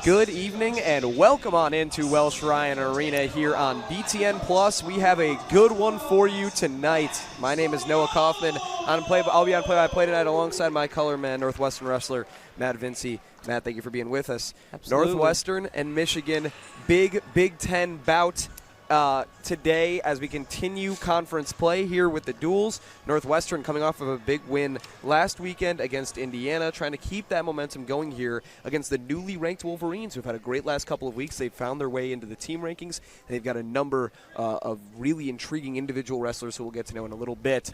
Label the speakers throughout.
Speaker 1: Good evening and welcome on into Welsh Ryan Arena here on BTN Plus. We have a good one for you tonight. My name is Noah Kaufman. I'll be on play-by-play tonight alongside my color man, Northwestern wrestler Matt Vinci. Matt, thank you for being with us.
Speaker 2: Absolutely.
Speaker 1: Northwestern and Michigan, big Big Ten bout today as we continue conference play here with the duels. Northwestern coming off of a big win last weekend against Indiana, trying to keep that momentum going here against the newly ranked Wolverines, who've had a great last couple of weeks. They've found their way into the team rankings, and they've got a number of really intriguing individual wrestlers who we'll get to know in a little bit.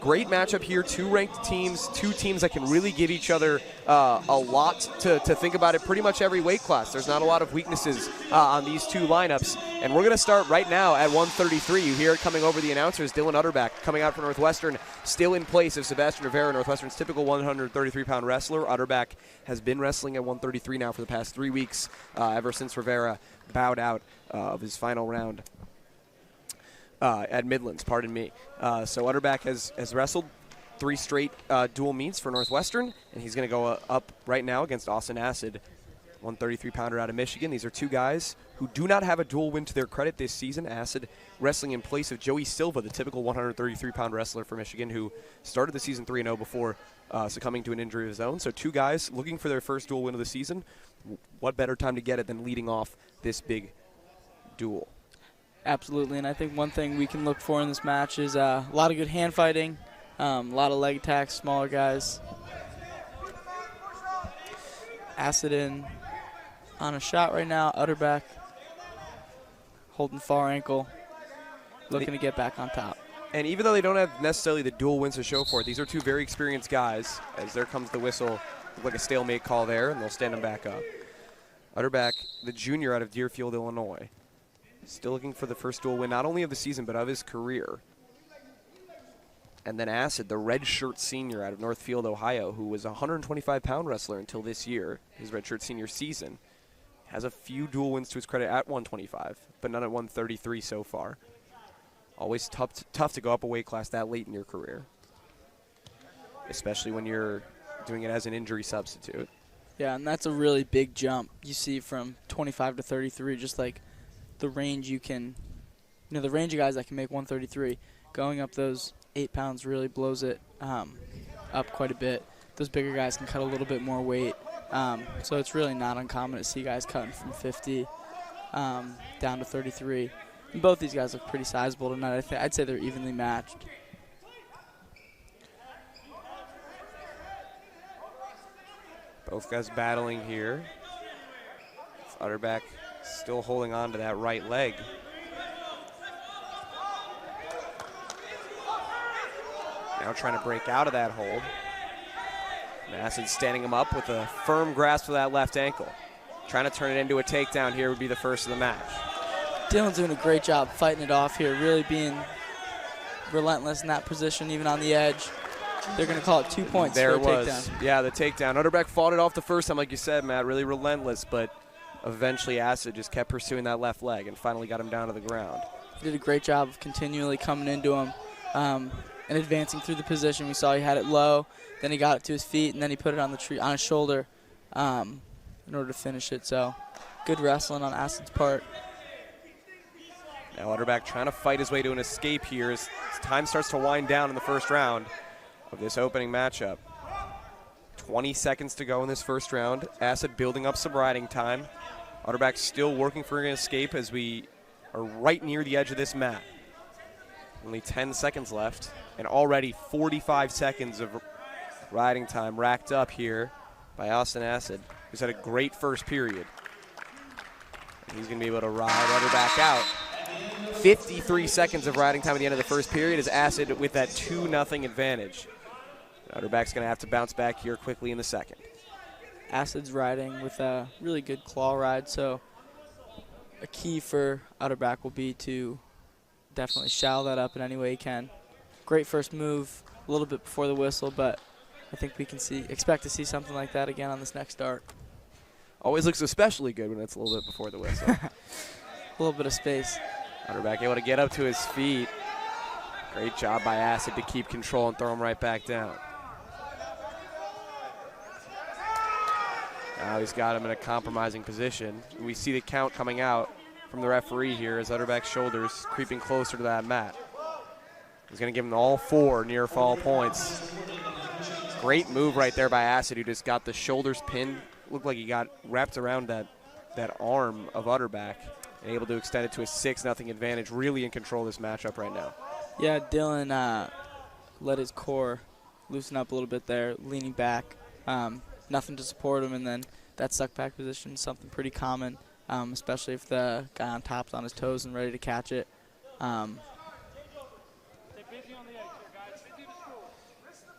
Speaker 1: Great matchup here, two ranked teams, two teams that can really give each other a lot to think about at pretty much every weight class. There's not a lot of weaknesses on these two lineups, and we're going to start right now at 133. You hear it coming over the announcers. Dylan Utterback coming out for Northwestern, still in place of Sebastian Rivera, Northwestern's typical 133-pound wrestler. Utterback has been wrestling at 133 now for the past 3 weeks, ever since Rivera bowed out of his final round at Midlands, pardon me. So Utterback has wrestled 3 straight dual meets for Northwestern, and he's going to go up right now against Austin Acid, 133-pounder out of Michigan. These are two guys who do not have a dual win to their credit this season. Acid wrestling in place of Joey Silva, the typical 133-pound wrestler for Michigan, who started the season 3-0 before succumbing to an injury of his own. So two guys looking for their first dual win of the season. What better time to get it than leading off this big duel?
Speaker 2: Absolutely, and I think one thing we can look for in this match is a lot of good hand fighting, a lot of leg attacks, smaller guys. Acid in on a shot right now. Utterback holding far ankle, looking to get back on top.
Speaker 1: And even though they don't have necessarily the dual wins to show for it, these are two very experienced guys. As there comes the whistle, like a stalemate call there, and they'll stand him back up. Utterback, the junior out of Deerfield, Illinois, still looking for the first dual win, not only of the season, but of his career. And then Acid, the redshirt senior out of Northfield, Ohio, who was a 125-pound wrestler until this year, his redshirt senior season, has a few dual wins to his credit at 125, but none at 133 so far. Always tough to go up a weight class that late in your career, especially when you're doing it as an injury substitute.
Speaker 2: Yeah, and that's a really big jump you see from 25 to 33, just like the range you can, the range of guys that can make 133, going up those 8 pounds really blows it up quite a bit. Those bigger guys can cut a little bit more weight. So it's really not uncommon to see guys cutting from 50 down to 33. And both these guys look pretty sizable tonight. I'd say they're evenly matched.
Speaker 1: Both guys battling here. Utterback still holding on to that right leg. Now trying to break out of that hold. Acid standing him up with a firm grasp of that left ankle. Trying to turn it into a takedown here would be the first of the match.
Speaker 2: Dylan's doing a great job fighting it off here, really being relentless in that position, even on the edge. They're going to call it 2 points
Speaker 1: there
Speaker 2: for a
Speaker 1: it was.
Speaker 2: takedown.
Speaker 1: Yeah, the takedown. Utterback fought it off the first time, like you said, Matt, really relentless, but eventually Acid just kept pursuing that left leg and finally got him down to the ground.
Speaker 2: He did a great job of continually coming into him and advancing through the position. We saw he had it low, then he got it to his feet, and then he put it on his shoulder in order to finish it. So good wrestling on Acid's part.
Speaker 1: Now Utterback trying to fight his way to an escape here as time starts to wind down in the first round of this opening matchup. 20 seconds to go in this first round. Acid building up some riding time. Utterback still working for an escape as we are right near the edge of this mat. Only 10 seconds left, and already 45 seconds of riding time racked up here by Austin Acid, who's had a great first period. And he's going to be able to ride Utterback out. 53 seconds of riding time at the end of the first period as Acid with that 2-0 advantage. Utterback's going to have to bounce back here quickly in the second.
Speaker 2: Acid's riding with a really good claw ride, so a key for Utterback will be to definitely shallow that up in any way he can. Great first move, a little bit before the whistle, but I think we can expect to see something like that again on this next start.
Speaker 1: Always looks especially good when it's a little bit before the whistle.
Speaker 2: A little bit of space.
Speaker 1: Utterback able to get up to his feet. Great job by Acid to keep control and throw him right back down. Now he's got him in a compromising position. We see the count coming out from the referee here as Utterback's shoulders creeping closer to that mat. He's going to give him all 4 near fall points. Great move right there by Acid, who just got the shoulders pinned. Looked like he got wrapped around that arm of Utterback and able to extend it to a 6-0 advantage. Really in control of this matchup right now.
Speaker 2: Yeah, Dylan let his core loosen up a little bit there, leaning back. Nothing to support him, and then that suck back position is something pretty common, especially if the guy on top's on his toes and ready to catch it.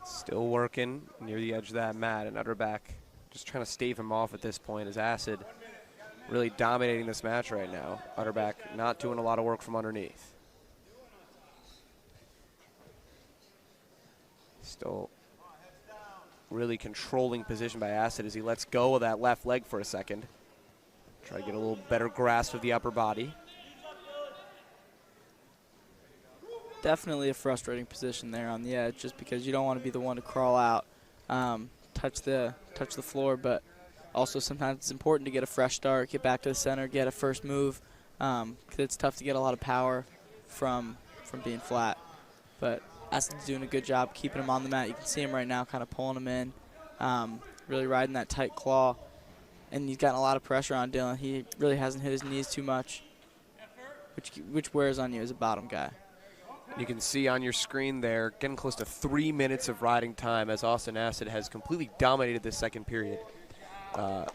Speaker 1: Still working near the edge of that mat, and Utterback just trying to stave him off at this point as Acid really dominating this match right now. Utterback not doing a lot of work from underneath. Still really controlling position by Acid as he lets go of that left leg for a second. Try to get a little better grasp of the upper body.
Speaker 2: Definitely a frustrating position there on the edge, just because you don't want to be the one to crawl out, touch the floor, but also sometimes it's important to get a fresh start, get back to the center, get a first move, because it's tough to get a lot of power from being flat. But Acid's doing a good job keeping him on the mat. You can see him right now kind of pulling him in, really riding that tight claw, and he's gotten a lot of pressure on Dylan. He really hasn't hit his knees too much, which wears on you as a bottom guy.
Speaker 1: You can see on your screen there, getting close to 3 minutes of riding time as Austin Acid has completely dominated this second period to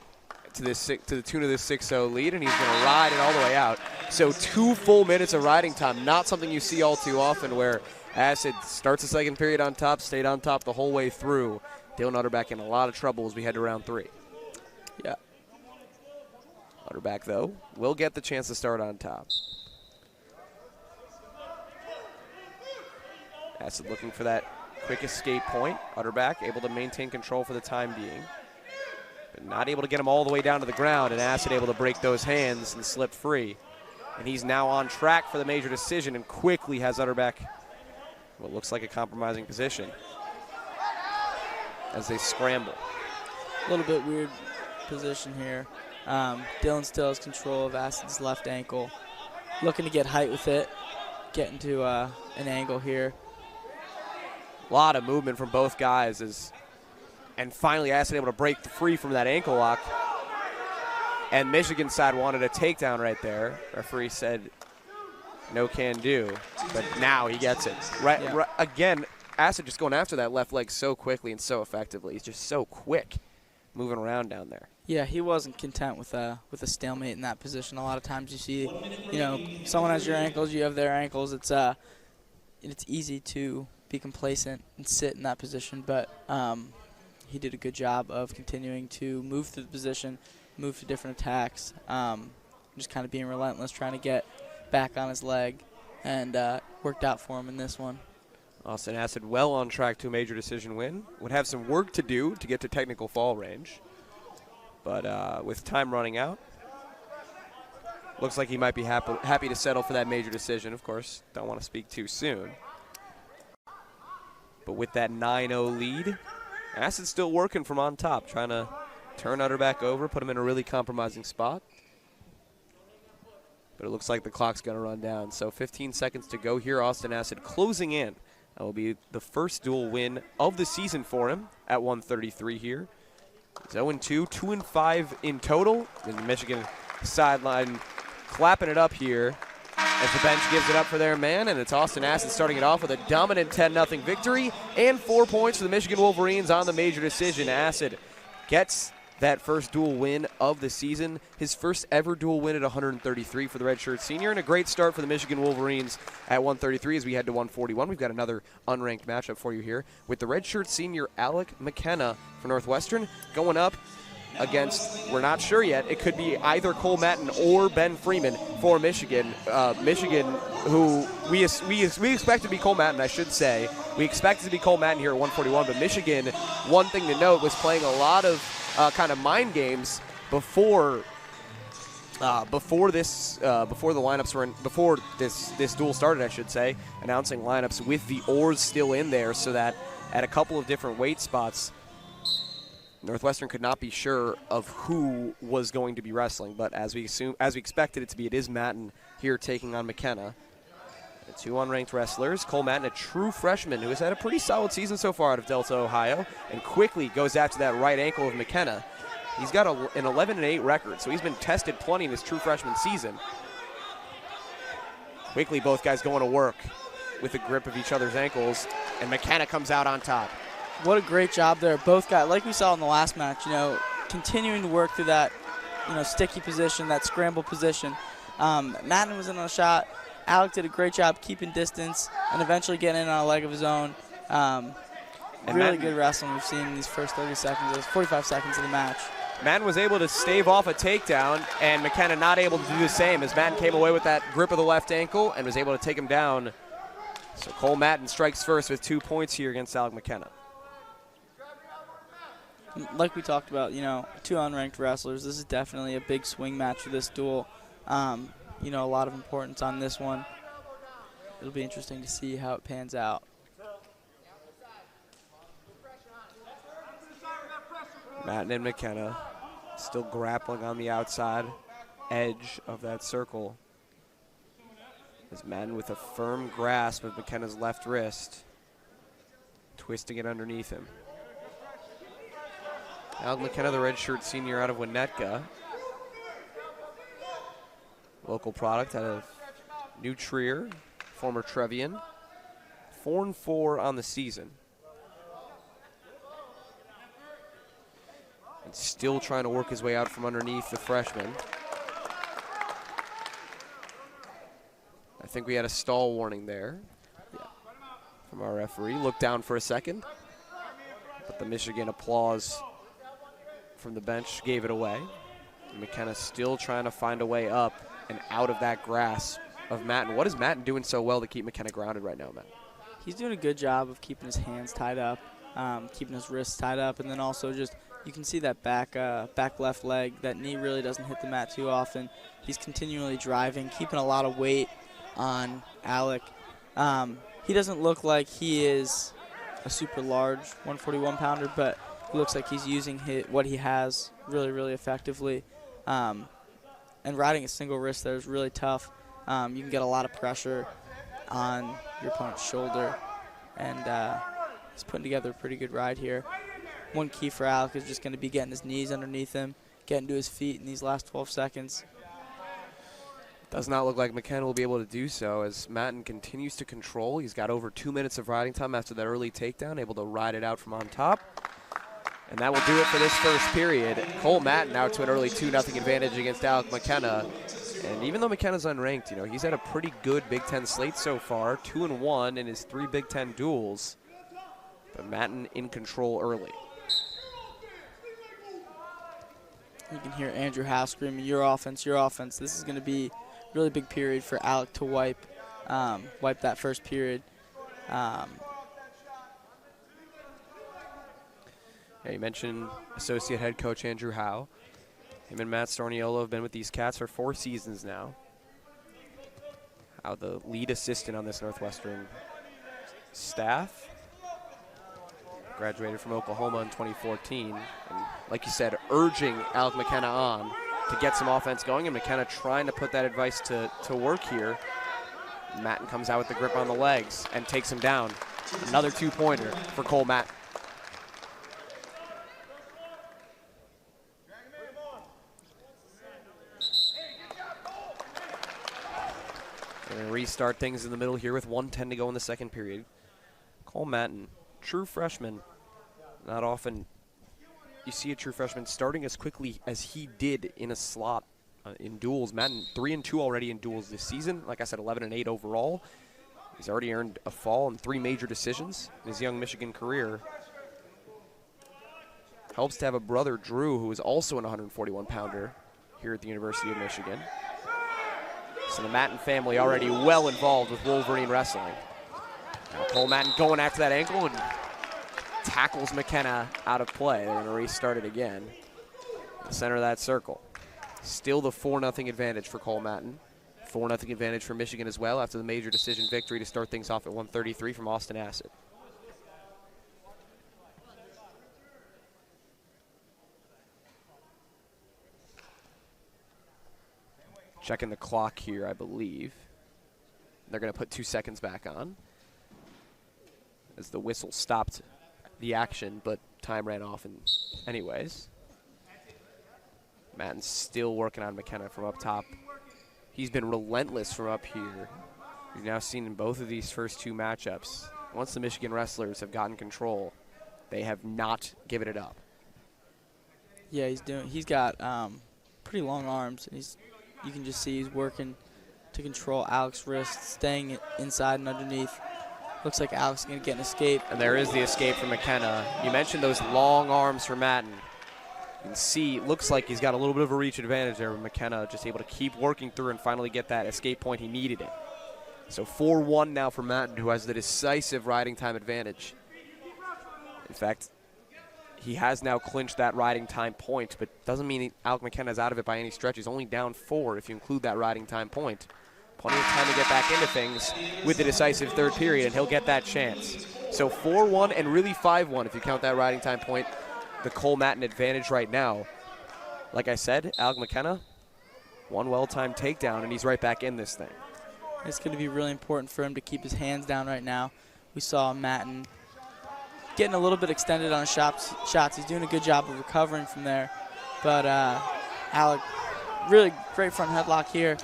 Speaker 1: the tune of this 6-0 lead, and he's going to ride it all the way out. So 2 full minutes of riding time, not something you see all too often, where Acid starts the second period on top, stayed on top the whole way through. Dylan Utterback in a lot of trouble as we head to round 3.
Speaker 2: Yeah.
Speaker 1: Utterback, though, will get the chance to start on top. Acid looking for that quick escape point. Utterback able to maintain control for the time being, but not able to get him all the way down to the ground, and Acid able to break those hands and slip free. And he's now on track for the major decision and quickly has Utterback what looks like a compromising position as they scramble.
Speaker 2: A little bit weird position here. Dylan still has control of Acid's left ankle. Looking to get height with it, get into an angle here.
Speaker 1: A lot of movement from both guys and finally Acid able to break free from that ankle lock. And Michigan side wanted a takedown right there. Referee said no can do, but now he gets it. Right, again, Acid just going after that left leg so quickly and so effectively. He's just so quick moving around down there.
Speaker 2: Yeah, he wasn't content with a stalemate in that position. A lot of times you see, someone has your ankles, you have their ankles. It's easy to be complacent and sit in that position, but he did a good job of continuing to move through the position, move to different attacks, just kind of being relentless, trying to get back on his leg, and worked out for him in this one.
Speaker 1: Austin Acid well on track to a major decision win. Would have some work to do to get to technical fall range, but with time running out, looks like he might be happy to settle for that major decision. Of course, don't want to speak too soon. But with that 9-0 lead, Acid's still working from on top, trying to turn Utterback over, put him in a really compromising spot. But it looks like the clock's going to run down. So 15 seconds to go here. Austin Acid closing in. That will be the first dual win of the season for him at 133 here. He's 0-2, 2-5 in total. And the Michigan sideline clapping it up here as the bench gives it up for their man, and it's Austin Acid starting it off with a dominant 10-0 victory and 4 points for the Michigan Wolverines on the major decision. Acid gets that first dual win of the season, his first ever dual win at 133 for the redshirt senior, and a great start for the Michigan Wolverines at 133 as we head to 141. We've got another unranked matchup for you here with the redshirt senior Alec McKenna for Northwestern going up against, we're not sure yet, it could be either Cole Matten or Ben Freeman for Michigan. Michigan, who we expect to be Cole Matten, I should say. We expect it to be Cole Matten here at 141, but Michigan, one thing to note, was playing a lot of kind of mind games before this duel started, I should say, announcing lineups with the oars still in there, so that at a couple of different weight spots, Northwestern could not be sure of who was going to be wrestling, but as we expected it to be, it is Matten here taking on McKenna. The two unranked wrestlers. Cole Matten, a true freshman who has had a pretty solid season so far out of Delta, Ohio, and quickly goes after that right ankle of McKenna. He's got an 11-8 record, so he's been tested plenty in his true freshman season. Quickly, both guys going to work with the grip of each other's ankles, and McKenna comes out on top.
Speaker 2: What a great job there. Both guys, like we saw in the last match, continuing to work through that, sticky position, that scramble position. Matten was in on a shot. Alec did a great job keeping distance and eventually getting in on a leg of his own. Really good wrestling we've seen in these first 45 seconds of the match.
Speaker 1: Matten was able to stave off a takedown, and McKenna not able to do the same as Matten came away with that grip of the left ankle and was able to take him down. So Cole Matten strikes first with 2 points here against Alec McKenna.
Speaker 2: Like we talked about, two unranked wrestlers. This is definitely a big swing match for this duel. A lot of importance on this one. It'll be interesting to see how it pans out.
Speaker 1: Matten and McKenna still grappling on the outside edge of that circle. As Matten with a firm grasp of McKenna's left wrist, twisting it underneath him. Alec McKenna, the redshirt senior out of Winnetka. Local product out of New Trier, former Trevian. 4-4 on the season. And still trying to work his way out from underneath the freshman. I think we had a stall warning there from our referee. Looked down for a second, but the Michigan applause from the bench gave it away. And McKenna still trying to find a way up and out of that grasp of Matten. What is Matten doing so well to keep McKenna grounded right now, Matt?
Speaker 2: He's doing a good job of keeping his hands tied up, keeping his wrists tied up, and then also just you can see that back left leg. That knee really doesn't hit the mat too often. He's continually driving, keeping a lot of weight on Alec. He doesn't look like he is a super large 141-pounder, but he looks like he's using what he has really, really effectively. And riding a single wrist there is really tough. You can get a lot of pressure on your opponent's shoulder, and he's putting together a pretty good ride here. One key for Alec is just going to be getting his knees underneath him, getting to his feet in these last 12 seconds.
Speaker 1: Does not look like McKenna will be able to do so as Matten continues to control. He's got over 2 minutes of riding time after that early takedown, able to ride it out from on top. And that will do it for this first period. Cole Matten now to an early 2-0 advantage against Alec McKenna. And even though McKenna's unranked, he's had a pretty good Big Ten slate so far, 2-1 in his 3 Big Ten duels. But Matten in control early.
Speaker 2: You can hear Andrew Howe screaming, your offense, your offense. This is going to be a really big period for Alec to wipe that first period.
Speaker 1: You mentioned associate head coach Andrew Howe. Him and Matt Storniolo have been with these Cats for 4 seasons now. Howe, the lead assistant on this Northwestern staff. Graduated from Oklahoma in 2014. And like you said, urging Alec McKenna on to get some offense going, and McKenna trying to put that advice to work here. Matten comes out with the grip on the legs and takes him down. Another 2-pointer for Cole Matten. Going to restart things in the middle here with 1:10 to go in the second period. Cole Matten, true freshman. Not often you see a true freshman starting as quickly as he did in a slot in duels. Matten 3-2 already in duels this season. Like I said, 11-8 overall. He's already earned a fall and 3 major decisions in his young Michigan career. Helps to have a brother, Drew, who is also an 141-pounder here at the University of Michigan. So the Matten family already well involved with Wolverine wrestling. Now Cole Matten going after that ankle and tackles McKenna out of play. They're going to restart it again. In the center of that circle. Still the 4-0 advantage for Cole Matten. 4-0 advantage for Michigan as well after the major decision victory to start things off at 133 from Austin Acid. Checking the clock here, I believe. They're going to put 2 seconds back on as the whistle stopped the action, but time ran off anyways. Matten's still working on McKenna from up top. He's been relentless from up here. We've now seen in both of these first 2 matchups, once the Michigan wrestlers have gotten control, they have not given it up.
Speaker 2: Yeah, he's got pretty long arms. You can just see he's working to control Alex's wrist, staying inside and underneath. Looks like Alex is going to get an escape.
Speaker 1: And there is the escape from McKenna. You mentioned those long arms for Matten. You can see, looks like he's got a little bit of a reach advantage there, but McKenna just able to keep working through and finally get that escape point. He needed it. So 4-1 now for Matten, who has the decisive riding time advantage. In fact, he has now clinched that riding time point, but doesn't mean Alec McKenna is out of it by any stretch. He's only down 4 if you include that riding time point. Plenty of time to get back into things with the decisive third period, and he'll get that chance. So 4-1 and really 5-1 if you count that riding time point. The Cole Matten advantage right now. Like I said, Alec McKenna, one well-timed takedown, and he's right back in this thing.
Speaker 2: It's going to be really important for him to keep his hands down right now. We saw Matten getting a little bit extended on his shots. He's doing a good job of recovering from there. But Alec, really great front headlock here.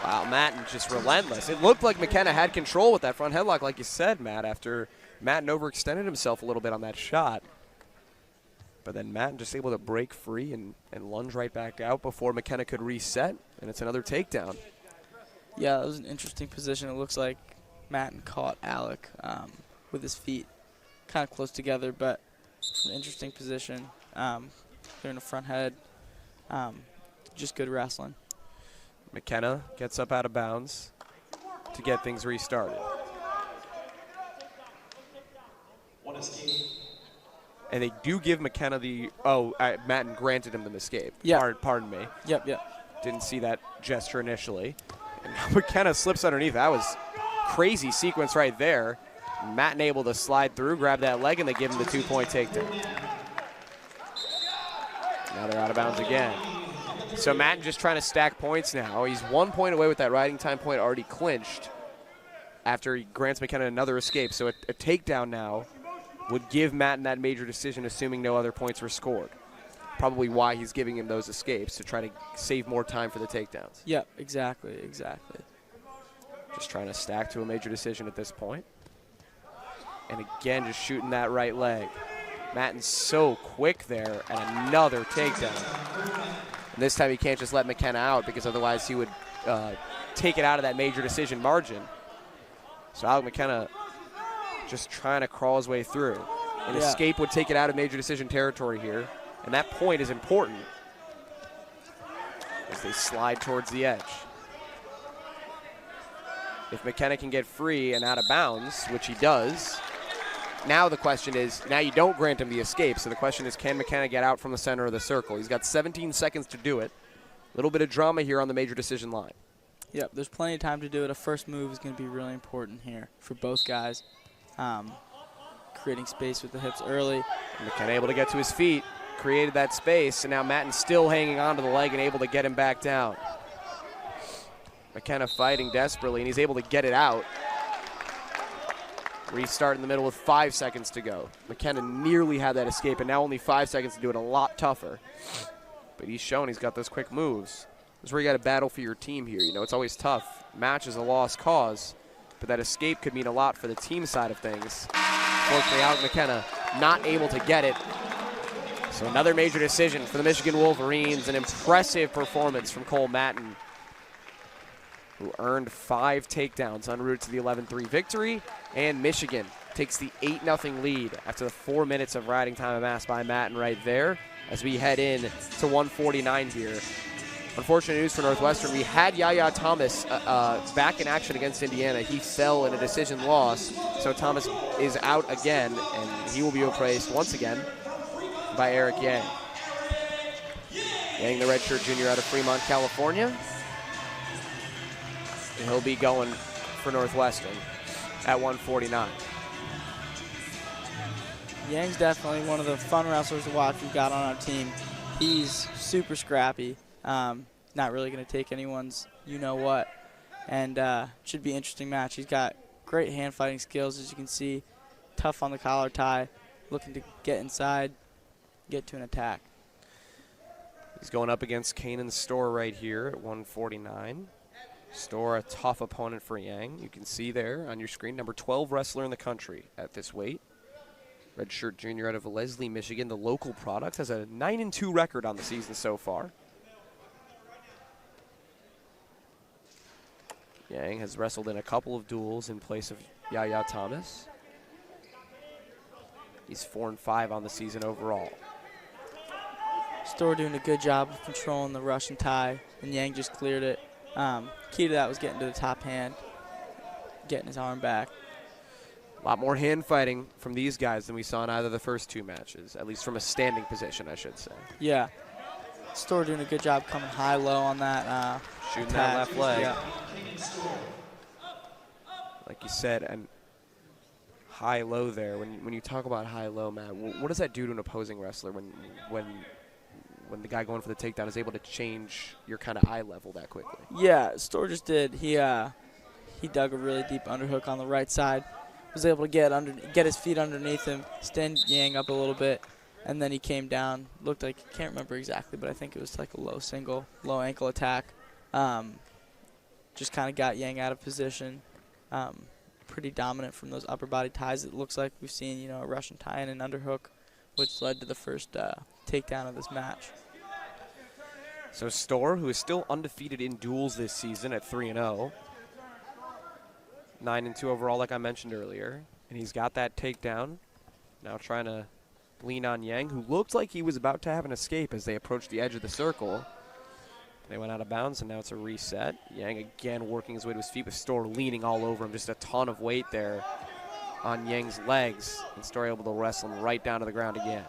Speaker 1: Wow, Matten just relentless. It looked like McKenna had control with that front headlock, like you said, Matt, after Matten overextended himself a little bit on that shot. But then Matten just able to break free and lunge right back out before McKenna could reset, and it's another takedown.
Speaker 2: Yeah, it was an interesting position. It looks like Matten caught Alec with his feet kind of close together, but an interesting position. They're in the front head. Just good wrestling.
Speaker 1: McKenna gets up out of bounds to get things restarted. And they do give McKenna the, Matten granted him the escape.
Speaker 2: Yeah.
Speaker 1: Pardon me.
Speaker 2: Yep.
Speaker 1: Didn't see that gesture initially. And now McKenna slips underneath. That was crazy sequence right there. Matten able to slide through, grab that leg, and they give him the 2-point takedown. Now they're out of bounds again. So Matten just trying to stack points now. He's 1 point away with that riding time point already clinched after he grants McKenna another escape. So a takedown now would give Matten that major decision, assuming no other points were scored. Probably why he's giving him those escapes, to try to save more time for the takedowns.
Speaker 2: Yep, exactly.
Speaker 1: Just trying to stack to a major decision at this point. And again, just shooting that right leg. Matten's so quick there, and another takedown. And this time he can't just let McKenna out, because otherwise he would take it out of that major decision margin. So Alec McKenna just trying to crawl his way through. An escape would take it out of major decision territory here, and that point is important as they slide towards the edge. If McKenna can get free and out of bounds, which he does, now the question is, now you don't grant him the escape, so the question is, can McKenna get out from the center of the circle? He's got 17 seconds to do it. A little bit of drama here on the major decision line.
Speaker 2: Yep, there's plenty of time to do it. A first move is going to be really important here for both guys. Creating space with the hips early.
Speaker 1: And McKenna able to get to his feet, created that space, and now Matten's still hanging onto the leg and able to get him back down. McKenna fighting desperately, and he's able to get it out. Restart in the middle with 5 seconds to go. McKenna nearly had that escape, and now only 5 seconds to do it, a lot tougher. But he's shown he's got those quick moves. This is where you got to battle for your team here. You know, it's always tough. Match is a lost cause, but that escape could mean a lot for the team side of things. Fortunately, Alec McKenna not able to get it. So another major decision for the Michigan Wolverines. An impressive performance from Cole Matten, who earned 5 takedowns en route to the 11-3 victory. And Michigan takes the 8-0 lead after the 4 minutes of riding time amassed by Matten right there, as we head in to 149 here. Unfortunate news for Northwestern. We had Yaya Thomas back in action against Indiana. He fell in a decision loss, so Thomas is out again, and he will be replaced once again by Eric Yang. Yang, the redshirt junior out of Fremont, California. And he'll be going for Northwestern at 149.
Speaker 2: Yang's definitely one of the fun wrestlers to watch we've got on our team. He's super scrappy. not really going to take anyone's you-know-what. And should be an interesting match. He's got great hand fighting skills, as you can see. Tough on the collar tie, looking to get inside, get to an attack.
Speaker 1: He's going up against Kanan Storr right here at 149. Storr, a tough opponent for Yang. You can see there on your screen, number 12 wrestler in the country at this weight. Redshirt junior out of Leslie, Michigan. The local product has a 9-2 record on the season so far. Yang has wrestled in a couple of duels in place of Yaya Thomas. He's 4-5 on the season overall.
Speaker 2: Storr doing a good job of controlling the Russian tie, and Yang just cleared it. Key to that was getting to the top hand, getting his arm back.
Speaker 1: A lot more hand fighting from these guys than we saw in either of the first two matches, at least from a standing position, I should say.
Speaker 2: Yeah. Storr doing a good job coming high-low on that
Speaker 1: shooting
Speaker 2: attack.
Speaker 1: that left leg.
Speaker 2: Yeah.
Speaker 1: Like you said, and high-low there. When you talk about high-low, Matt, what does that do to an opposing wrestler when the guy going for the takedown is able to change your kind of eye level that quickly?
Speaker 2: Yeah, Storr just did. He dug a really deep underhook on the right side. Was able to get his feet underneath him, stand Yang up a little bit, and then he came down. Looked like, can't remember exactly, but I think it was like a low ankle attack. Just kind of got Yang out of position. Pretty dominant from those upper body ties. It looks like we've seen, a Russian tie and an underhook, which led to the first takedown of this match.
Speaker 1: So Storr, who is still undefeated in duels this season at 3-0. 9-2 overall, like I mentioned earlier. And he's got that takedown. Now trying to lean on Yang, who looked like he was about to have an escape as they approached the edge of the circle. They went out of bounds, and now it's a reset. Yang again working his way to his feet with Storr leaning all over him. Just a ton of weight there on Yang's legs. And Storr able to wrestle him right down to the ground again.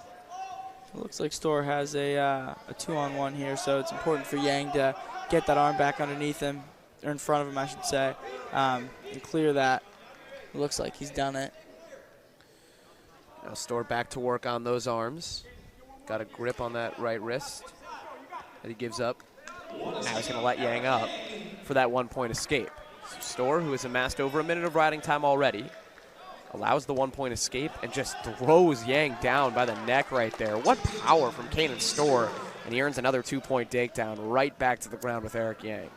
Speaker 2: It looks like Storr has a 2-on-1 here, so it's important for Yang to get that arm back underneath him, or in front of him, I should say, and clear that. It looks like he's done it.
Speaker 1: Now Storr back to work on those arms. Got a grip on that right wrist that he gives up. Now he's going to let Yang up for that one-point escape. So Storr, who has amassed over a minute of riding time already, allows the one-point escape and just throws Yang down by the neck right there. What power from Kanan Storr, and he earns another 2-point takedown right back to the ground with Eric Yang.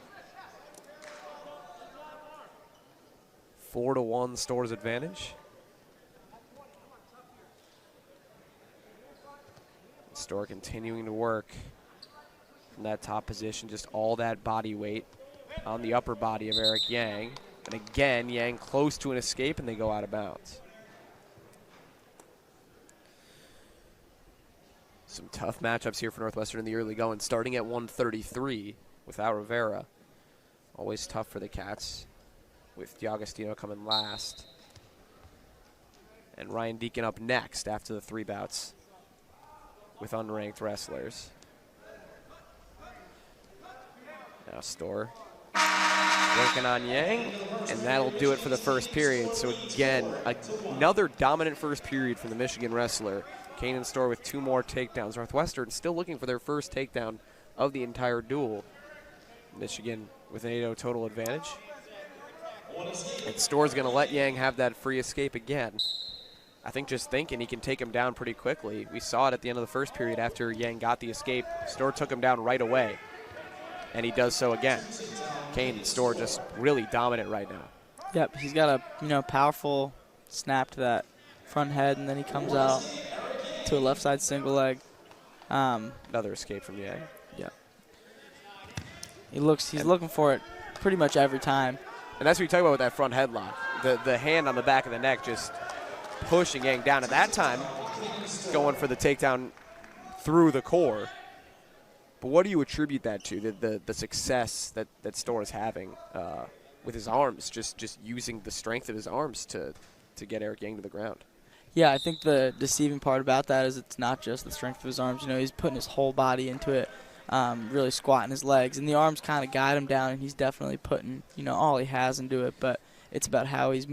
Speaker 1: 4-1 Storr's advantage. Storr continuing to work from that top position, just all that body weight on the upper body of Eric Yang. And again, Yang close to an escape, and they go out of bounds. Some tough matchups here for Northwestern in the early going, starting at 133 without Rivera. Always tough for the Cats, with DeAugustino coming last. And Ryan Deacon up next after the 3 bouts with unranked wrestlers. Now Storr working on Yang, and that'll do it for the first period. So again, another dominant first period from the Michigan wrestler. Kanan Storr with 2 more takedowns. Northwestern still looking for their first takedown of the entire duel. Michigan with an 8-0 total advantage. And Storr's going to let Yang have that free escape again. I think just thinking he can take him down pretty quickly. We saw it at the end of the first period after Yang got the escape. Storr took him down right away, and he does so again. Kanan Storr just really dominant right now.
Speaker 2: Yep, he's got a powerful snap to that front head, and then he comes out to a left side single leg.
Speaker 1: Another escape from Yang.
Speaker 2: Yeah. He's looking for it pretty much every time.
Speaker 1: And that's what you talk about with that front headlock. The hand on the back of the neck just pushing Yang down. At that time, going for the takedown through the core. But what do you attribute that to, the success that Storr is having with his arms, just using the strength of his arms to get Eric Yang to the ground?
Speaker 2: Yeah, I think the deceiving part about that is it's not just the strength of his arms. He's putting his whole body into it, really squatting his legs. And the arms kind of guide him down, and he's definitely putting, all he has into it. But it's about how he's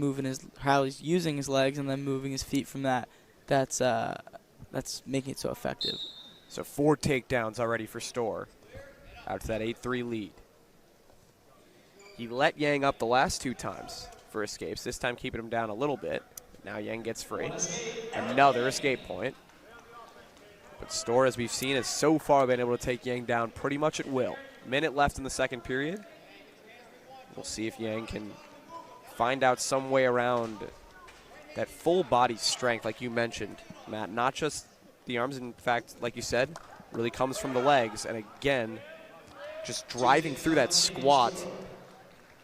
Speaker 2: using his legs and then moving his feet from that. That's making it so effective.
Speaker 1: So 4 takedowns already for Storr. out to that 8-3 lead. He let Yang up the last 2 times for escapes, this time keeping him down a little bit. Now Yang gets free. Another escape point. But Storr, as we've seen, has so far been able to take Yang down pretty much at will. Minute left in the second period. We'll see if Yang can find out some way around that full body strength like you mentioned, Matt. Not just the arms, in fact, like you said, really comes from the legs. And again, just driving through that squat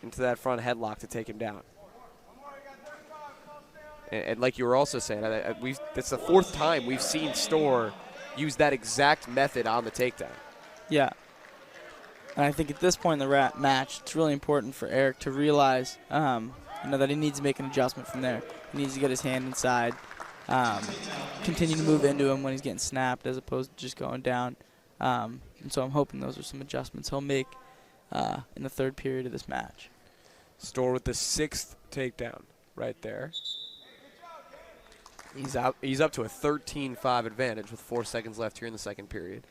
Speaker 1: into that front headlock to take him down. And like you were also saying, it's the 4th time we've seen Storr use that exact method on the takedown.
Speaker 2: Yeah. And I think at this point in the match, it's really important for Eric to realize that he needs to make an adjustment from there. He needs to get his hand inside, continue to move into him when he's getting snapped as opposed to just going down. And so I'm hoping those are some adjustments he'll make in the 3rd period of this match.
Speaker 1: Storr with the 6th takedown right there. He's up to a 13-5 advantage with 4 seconds left here in the second period.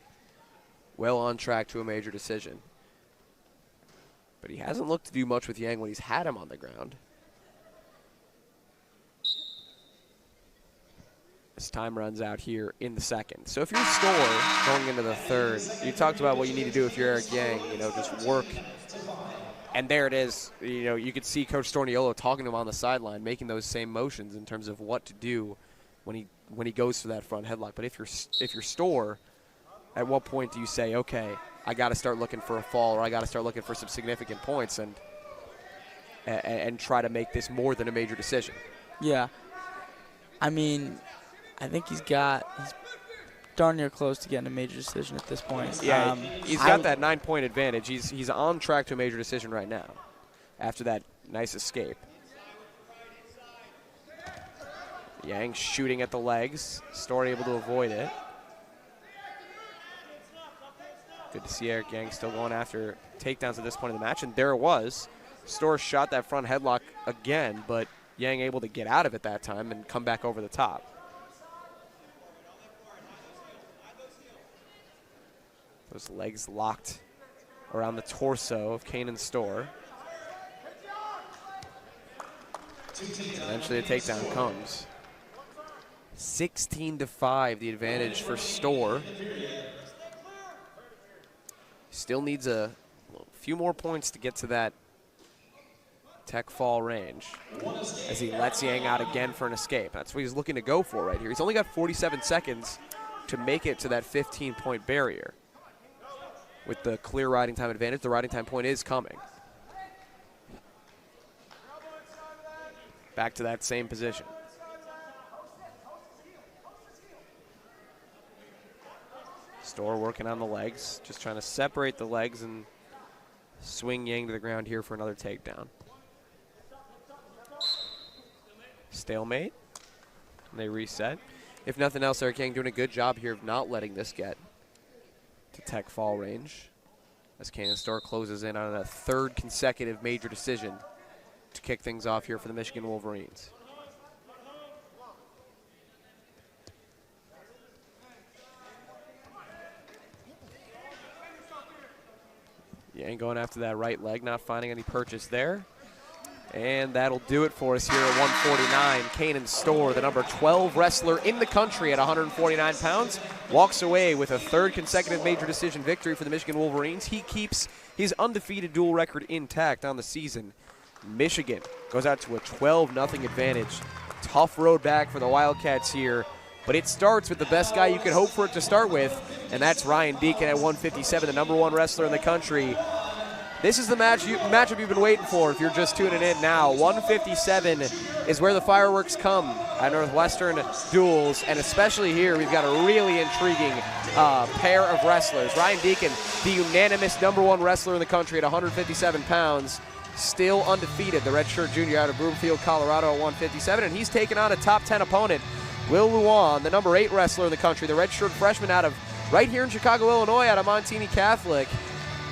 Speaker 1: Well on track to a major decision. But he hasn't looked to do much with Yang when he's had him on the ground. As time runs out here in the second. So if you're Storr going into the 3rd, you talked about what you need to do if you're Eric Yang, just work. And there it is. You could see Coach Storniolo talking to him on the sideline, making those same motions in terms of what to do when he goes for that front headlock. But if you're Storr, at what point do you say, okay, I got to start looking for a fall, or I got to start looking for some significant points and try to make this more than a major decision?
Speaker 2: Yeah. I mean, I think he's darn near close to getting a major decision at this point.
Speaker 1: Yeah, he's got that 9-point advantage. He's on track to a major decision right now after that nice escape. Yang shooting at the legs. Storr able to avoid it. Good to see Eric Yang still going after takedowns at this point in the match. And there it was. Storr shot that front headlock again, but Yang able to get out of it that time and come back over the top. Those legs locked around the torso of Kanan Storr. Eventually the takedown comes. 16-5, the advantage for Storr. Still needs a few more points to get to that tech fall range as he lets Yang out again for an escape. That's what he's looking to go for right here. He's only got 47 seconds to make it to that 15-point barrier. With the clear riding time advantage, the riding time point is coming. Back to that same position. Storr working on the legs, just trying to separate the legs and swing Yang to the ground here for another takedown. Stalemate. And they reset. If nothing else, Eric Yang doing a good job here of not letting this get to tech fall range as Kanan Storr closes in on a 3rd consecutive major decision to kick things off here for the Michigan Wolverines. Yang going after that right leg, not finding any purchase there. And that'll do it for us here at 149. Kanan Storr, the number 12 wrestler in the country at 149 pounds, walks away with a 3rd consecutive major decision victory for the Michigan Wolverines. He keeps his undefeated dual record intact on the season. Michigan goes out to a 12-0 advantage. Tough road back for the Wildcats here, but it starts with the best guy you could hope for it to start with, and that's Ryan Deacon at 157, the number 1 wrestler in the country. This is the matchup you've been waiting for if you're just tuning in now. 157 is where the fireworks come at Northwestern duels, and especially here we've got a really intriguing pair of wrestlers. Ryan Deacon, the unanimous number 1 wrestler in the country at 157 pounds, still undefeated, the redshirt junior out of Broomfield, Colorado at 157, and he's taken on a top 10 opponent, Will Luan, the number 8 wrestler in the country, the redshirt freshman out of right here in Chicago, Illinois, out of Montini Catholic.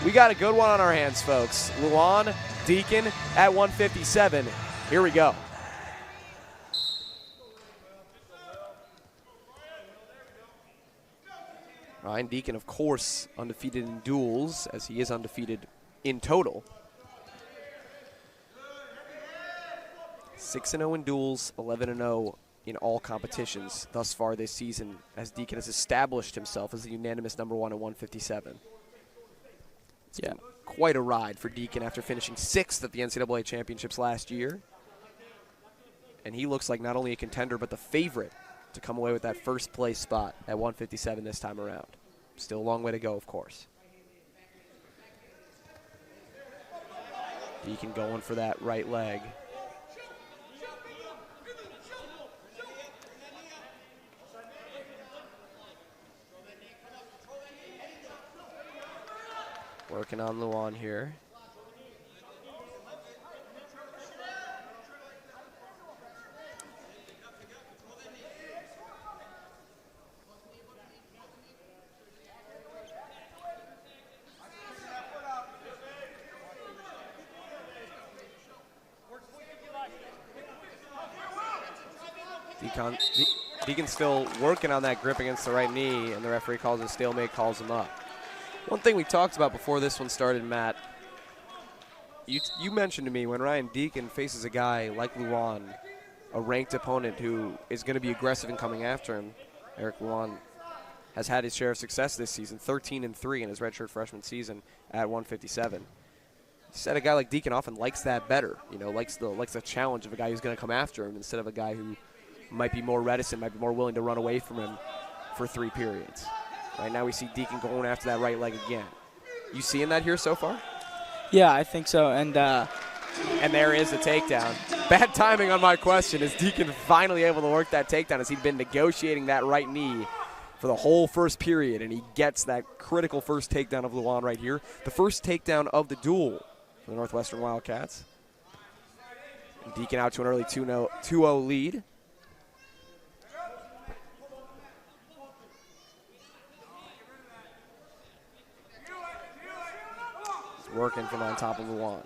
Speaker 1: We got a good one on our hands, folks. Luan, Deacon at 157. Here we go. Ryan Deacon, of course, undefeated in duels, as he is undefeated in total. 6-0 in duels, 11-0 in all competitions thus far this season, as Deacon has established himself as the unanimous #1 at 157. It's been quite a ride for Deacon after finishing 6th at the NCAA championships last year. And he looks like not only a contender, but the favorite to come away with that first place spot at 157 this time around. Still a long way to go, of course. Deacon going for that right leg. Working on Luan here. Deacon's still working on that grip against the right knee, and the referee calls a stalemate, calls him up. One thing we talked about before this one started, Matt, you mentioned to me when Ryan Deacon faces a guy like Luan, a ranked opponent who is going to be aggressive in coming after him. Eric Luan has had his share of success this season, 13-3 in his redshirt freshman season at 157. He said a guy like Deacon often likes that better, likes the challenge of a guy who's going to come after him instead of a guy who might be more reticent, might be more willing to run away from him for 3 periods. Right now we see Deacon going after that right leg again. You seeing that here so far?
Speaker 2: Yeah, I think so. And
Speaker 1: there is a takedown. Bad timing on my question. Is Deacon finally able to work that takedown as he'd been negotiating that right knee for the whole first period, and he gets that critical first takedown of Luan right here. The first takedown of the duel for the Northwestern Wildcats. And Deacon out to an early 2-0 lead. Working from on top of Luan.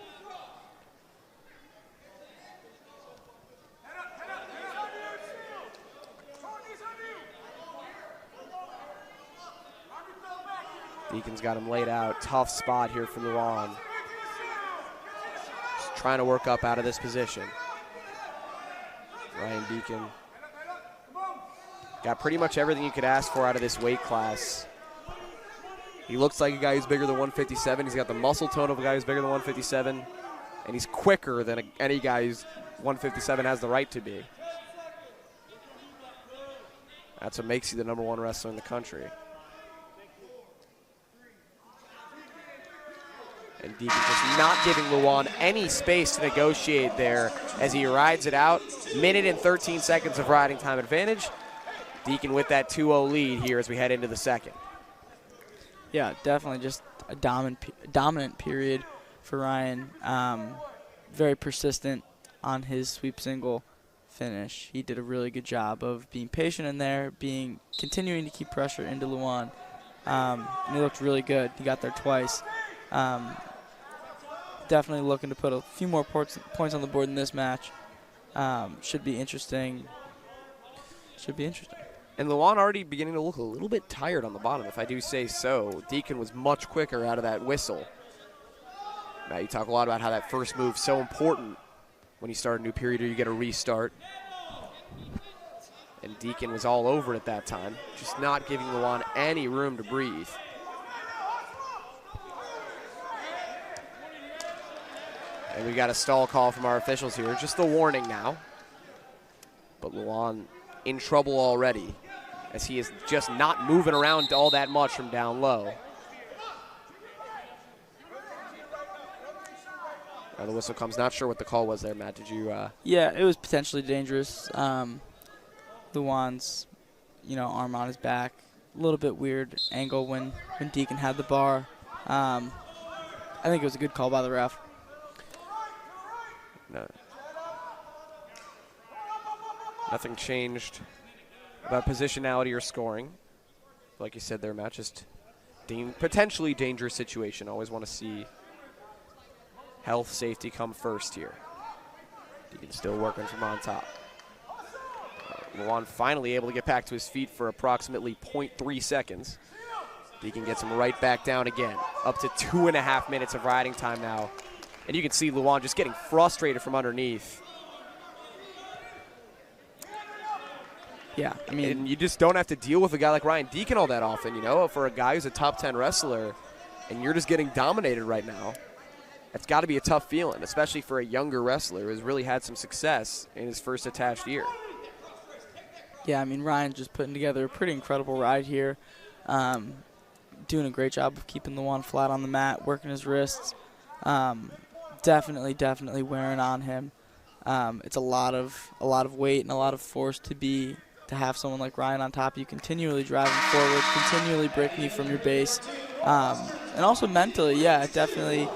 Speaker 1: Deacon's got him laid out. Tough spot here for Luan. Just trying to work up out of this position. Ryan Deacon got pretty much everything you could ask for out of this weight class. He looks like a guy who's bigger than 157. He's got the muscle tone of a guy who's bigger than 157. And he's quicker than any guy who's 157 has the right to be. That's what makes you the #1 wrestler in the country. And Deacon just not giving Luan any space to negotiate there as he rides it out. Minute and 13 seconds of riding time advantage. Deacon with that 2-0 lead here as we head into the second.
Speaker 2: Yeah, definitely just a dominant period for Ryan. Very persistent on his sweep single finish. He did a really good job of being patient in there, continuing to keep pressure into Luan. And he looked really good. He got there twice. Definitely looking to put a few more points on the board in this match. Should be interesting.
Speaker 1: And Luan already beginning to look a little bit tired on the bottom, if I do say so. Deacon was much quicker out of that whistle. Now, you talk a lot about how that first move is so important when you start a new period or you get a restart. And Deacon was all over it at that time, just not giving Luan any room to breathe. And we got a stall call from our officials here. Just the warning now. But Luan in trouble already, as he is just not moving around all that much from down low. Now the whistle comes. Not sure what the call was there, Matt. Did you?
Speaker 2: Yeah, it was potentially dangerous. Luan's, arm on his back. A little bit weird angle when Deacon had the bar. I think it was a good call by the ref.
Speaker 1: No. Nothing changed about positionality or scoring. Like you said there, Matt, just potentially dangerous situation. Always want to see health, safety come first here. Deacon still working from on top. Luan finally able to get back to his feet for approximately 0.3 seconds. Deacon gets him right back down again. Up to 2.5 minutes of riding time now. And you can see Luan just getting frustrated from underneath.
Speaker 2: Yeah, I mean,
Speaker 1: and you just don't have to deal with a guy like Ryan Deacon all that often, you know, for a guy who's a top 10 wrestler, and you're just getting dominated right now. That's got to be a tough feeling, especially for a younger wrestler who's really had some success in his first attached year.
Speaker 2: Yeah, I mean, Ryan just putting together a pretty incredible ride here. Doing a great job of keeping Luan flat on the mat, working his wrists. Definitely wearing on him. It's a lot of weight and a lot of force to have someone like Ryan on top of you, continually driving forward, continually breaking you from your base, and also mentally, yeah, it's definitely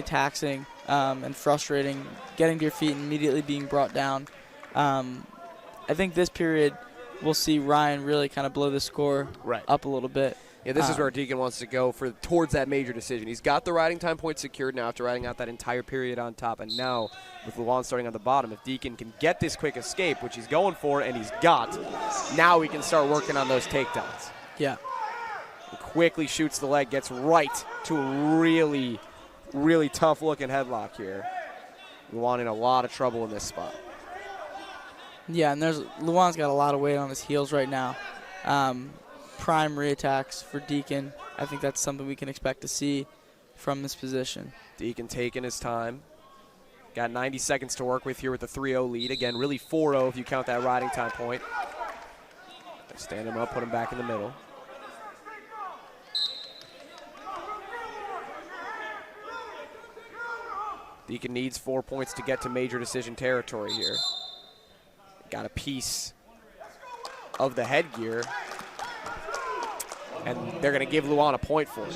Speaker 2: taxing and frustrating, getting to your feet and immediately being brought down. I think this period we'll see Ryan really kind of blow the score up a little bit.
Speaker 1: Yeah, this is where Deacon wants to go towards that major decision. He's got the riding time point secured now after riding out that entire period on top. And now, with Luan starting on the bottom, if Deacon can get this quick escape, which he's going for and he's got, now we can start working on those takedowns.
Speaker 2: Yeah.
Speaker 1: He quickly shoots the leg, gets right to a really, really tough-looking headlock here. Luan in a lot of trouble in this spot.
Speaker 2: Yeah, and Luan's got a lot of weight on his heels right now. Prime reattacks for Deacon. I think that's something we can expect to see from this position.
Speaker 1: Deacon taking his time. Got 90 seconds to work with here with a 3-0 lead. Again, really 4-0 if you count that riding time point. Stand him up, put him back in the middle. Deacon needs 4 points to get to major decision territory here. Got a piece of the headgear. And they're going to give Luan a point for it.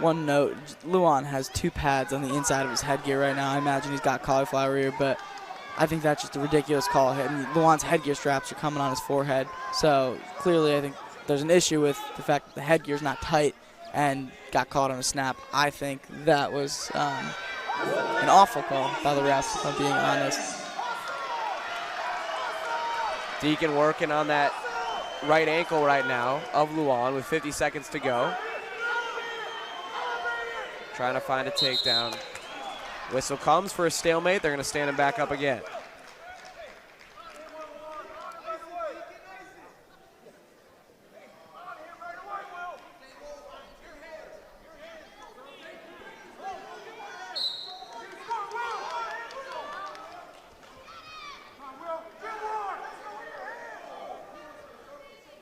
Speaker 2: One note, Luan has 2 pads on the inside of his headgear right now. I imagine he's got cauliflower ear, but I think that's just a ridiculous call. I mean, Luan's headgear straps are coming on his forehead. So clearly I think there's an issue with the fact that the headgear's not tight and got caught on a snap. I think that was an awful call by the refs, if I'm being honest.
Speaker 1: Deacon working on that right ankle right now of Luan with 50 seconds to go. Trying to find a takedown. Whistle comes for a stalemate. They're going to stand him back up again.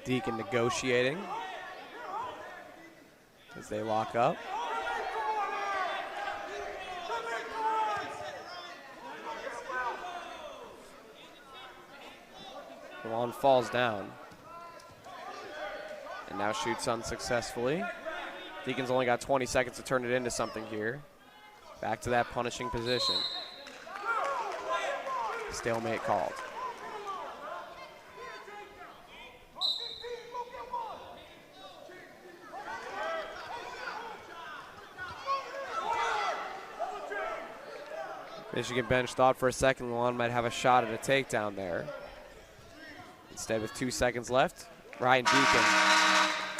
Speaker 1: Deacon negotiating as they lock up. Luan falls down and now shoots unsuccessfully. Deacon's only got 20 seconds to turn it into something here. Back to that punishing position. Stalemate called. Michigan bench thought for a second Luan might have a shot at a takedown there. Instead, with 2 seconds left, Ryan Deacon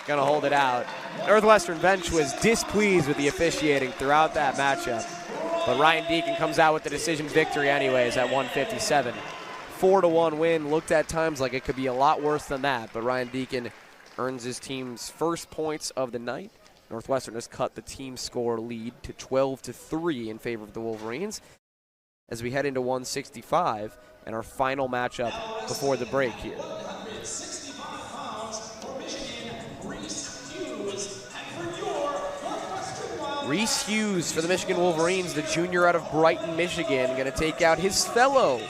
Speaker 1: gonna hold it out. Northwestern bench was displeased with the officiating throughout that matchup, but Ryan Deacon comes out with the decision victory anyways at 157. 4-1 win. Looked at times like it could be a lot worse than that, but Ryan Deacon earns his team's first points of the night. Northwestern has cut the team score lead to 12-3 in favor of the Wolverines as we head into 165 and our final matchup before the break here. Reese Hughes for the Michigan Wolverines, the junior out of Brighton, Michigan, going to take out his fellow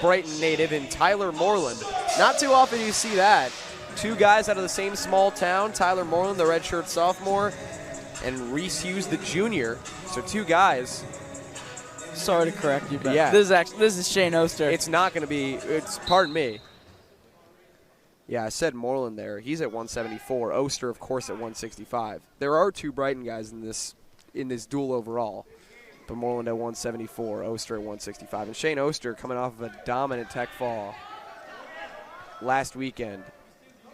Speaker 1: Brighton native in Tyler Moreland. Not too often you see that. 2 guys out of the same small town, Tyler Moreland, the redshirt sophomore, and Reese Hughes, the junior. So 2 guys.
Speaker 2: Sorry to correct you, but
Speaker 1: yeah.
Speaker 2: This is Shane Oster.
Speaker 1: It's not going to be, pardon me. Yeah, I said Moreland there. He's at 174. Oster, of course, at 165. There are 2 Brighton guys in this duel overall. But Moreland at 174, Oster at 165. And Shane Oster coming off of a dominant tech fall last weekend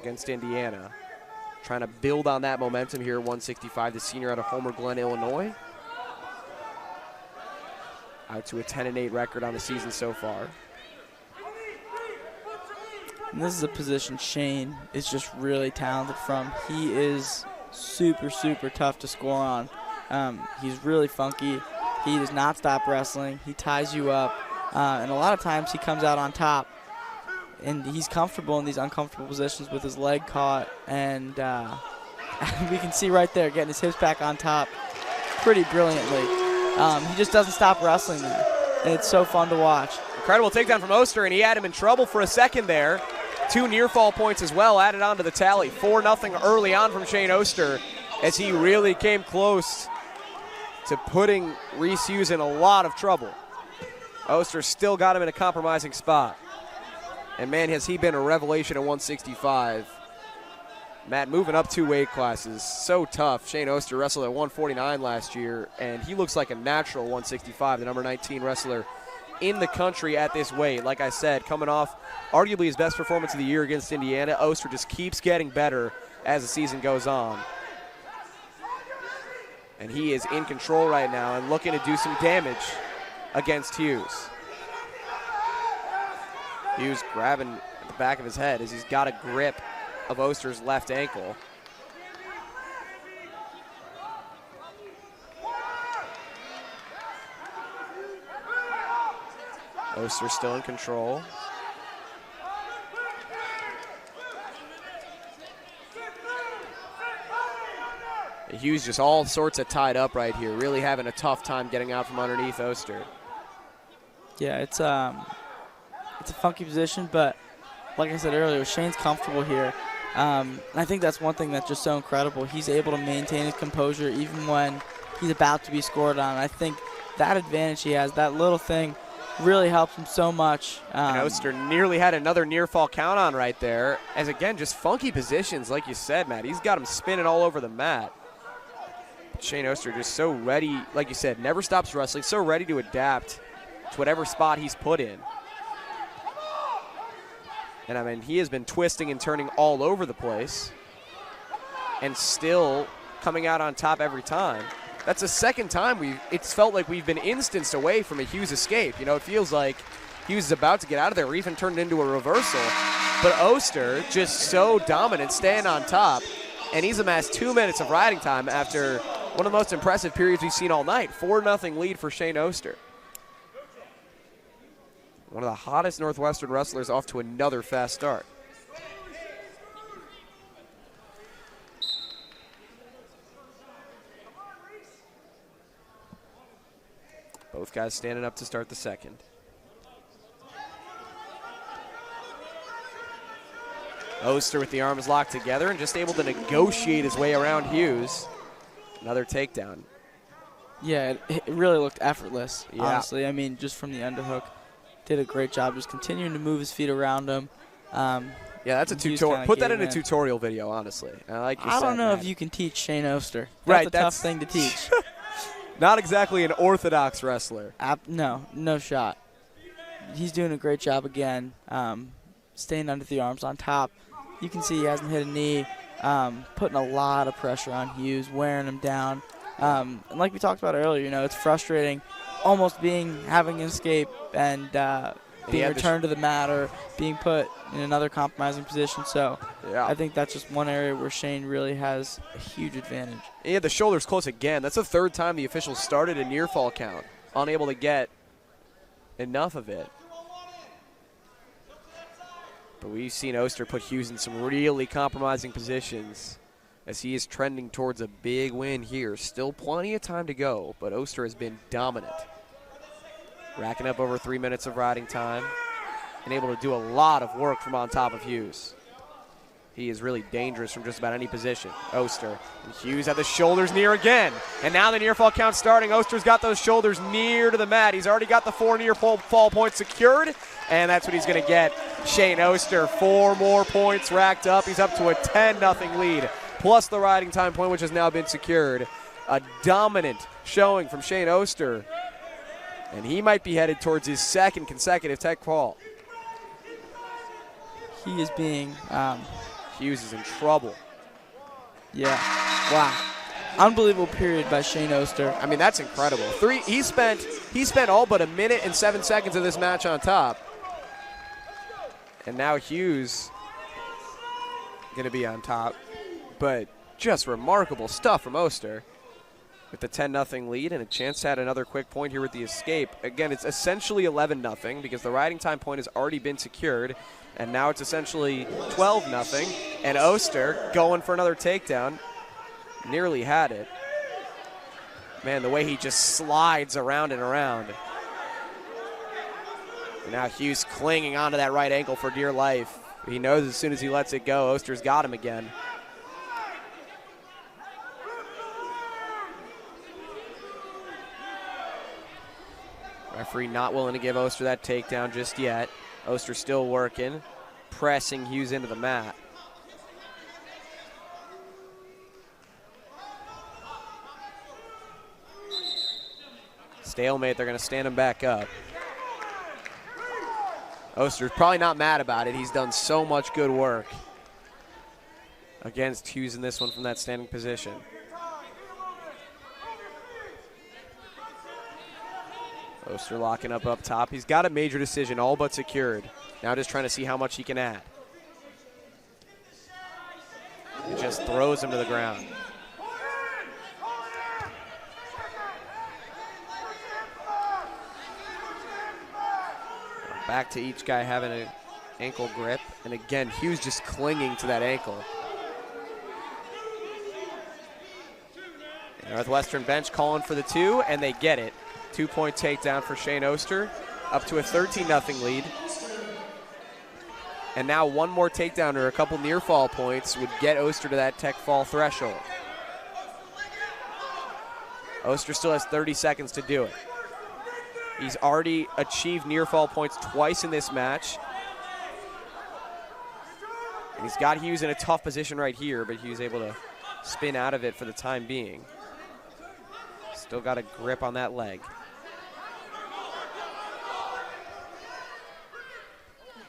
Speaker 1: against Indiana. trying to build on that momentum here at 165, the senior out of Homer Glen, Illinois. Out to a 10-8 record on the season so far.
Speaker 2: And this is a position Shane is just really talented from. He is super, super tough to score on. He's really funky. He does not stop wrestling. He ties you up. And a lot of times he comes out on top. And he's comfortable in these uncomfortable positions with his leg caught. And we can see right there getting his hips back on top pretty brilliantly. He just doesn't stop wrestling there. And it's so fun to watch.
Speaker 1: Incredible takedown from Oster, and he had him in trouble for a second there. 2 near fall points as well added on to the tally. 4-0 early on from Shane Oster as he really came close to putting Reese Hughes in a lot of trouble. Oster still got him in a compromising spot. And man, has he been a revelation at 165. Matt moving up 2 weight classes, so tough. Shane Oster wrestled at 149 last year, and he looks like a natural 165, the number 19 wrestler in the country at this weight. Like I said, coming off arguably his best performance of the year against Indiana, Oster just keeps getting better as the season goes on. And he is in control right now and looking to do some damage against Hughes. Hughes grabbing at the back of his head as he's got a grip of Oster's left ankle. Oster still in control. Hughes just all sorts of tied up right here, really having a tough time getting out from underneath Oster.
Speaker 2: Yeah, it's a funky position, but like I said earlier, Shane's comfortable here. And I think that's one thing that's just so incredible. He's able to maintain his composure even when he's about to be scored on. I think that advantage he has, that little thing, really helps him so much.
Speaker 1: And Oster nearly had another near fall count on right there. As again, just funky positions, like you said, Matt. He's got him spinning all over the mat. Shane Oster just so ready, like you said, never stops wrestling, so ready to adapt to whatever spot he's put in. And I mean, he has been twisting and turning all over the place and still coming out on top every time. That's the second time it's felt like we've been instanced away from a Hughes escape. You know, it feels like Hughes is about to get out of there or even turned into a reversal. But Oster just so dominant, staying on top. And he's amassed 2 minutes of riding time after one of the most impressive periods we've seen all night. 4-0 lead for Shane Oster. One of the hottest Northwestern wrestlers off to another fast start. Both guys standing up to start the second. Oster with the arms locked together and just able to negotiate his way around Hughes. Another takedown.
Speaker 2: Yeah, it really looked effortless,
Speaker 1: Yeah.
Speaker 2: honestly. I mean, just from the underhook. Did a great job just continuing to move his feet around him.
Speaker 1: Yeah, that's a tutorial. Put that in a tutorial video, honestly. I like your
Speaker 2: I don't know
Speaker 1: Matt.
Speaker 2: if you can teach Shane Oster.
Speaker 1: Right,
Speaker 2: That's a tough thing to teach.
Speaker 1: Not exactly an orthodox wrestler.
Speaker 2: No shot. He's doing a great job again, staying under the arms on top. You can see he hasn't hit a knee, putting a lot of pressure on Hughes, wearing him down. And like we talked about earlier, you know, it's frustrating almost having an escape and being returned to the mat or being put in another compromising position. So
Speaker 1: yeah.
Speaker 2: I think that's just one area where Shane really has a huge advantage.
Speaker 1: He had the shoulders close again. That's the third time the officials started a near fall count, unable to get enough of it. But we've seen Oster put Hughes in some really compromising positions as he is trending towards a big win here. Still plenty of time to go, but Oster has been dominant. Racking up over 3 minutes of riding time and able to do a lot of work from on top of Hughes. He is really dangerous from just about any position. Oster. And Hughes had the shoulders near again. And now the near fall count starting. Oster's got those shoulders near to the mat. He's already got the 4 near fall points secured. And that's what he's going to get. Shane Oster, 4 more points racked up. He's up to a 10-0 lead. Plus the riding time point, which has now been secured. A dominant showing from Shane Oster. And he might be headed towards his second consecutive tech fall.
Speaker 2: He is being...
Speaker 1: Hughes is in trouble.
Speaker 2: Yeah. Wow. Unbelievable period by Shane Oster.
Speaker 1: I mean, that's incredible. He spent all but a minute and 7 seconds of this match on top. And now Hughes going to be on top. But just remarkable stuff from Oster with the 10-0 lead and a chance to add another quick point here with the escape. Again, it's essentially 11-0 because the riding time point has already been secured. And now it's essentially 12-0. And Oster going for another takedown. Nearly had it. Man, the way he just slides around and around. And now Hughes clinging onto that right ankle for dear life. He knows as soon as he lets it go, Oster's got him again. Referee not willing to give Oster that takedown just yet. Oster still working, pressing Hughes into the mat. Stalemate, they're going to stand him back up. Oster's probably not mad about it. He's done so much good work against Hughes in this one from that standing position. Oster locking up top. He's got a major decision all but secured. Now just trying to see how much he can add. It just throws him to the ground. Back to each guy having an ankle grip. And again, Hughes just clinging to that ankle. Northwestern bench calling for the 2, and they get it. 2-point takedown for Shane Oster, up to a 13-0 lead. And now one more takedown or a couple near fall points would get Oster to that tech fall threshold. Oster still has 30 seconds to do it. He's already achieved near fall points twice in this match. And he's got Hughes in a tough position right here, but Hughes able to spin out of it for the time being. Still got a grip on that leg.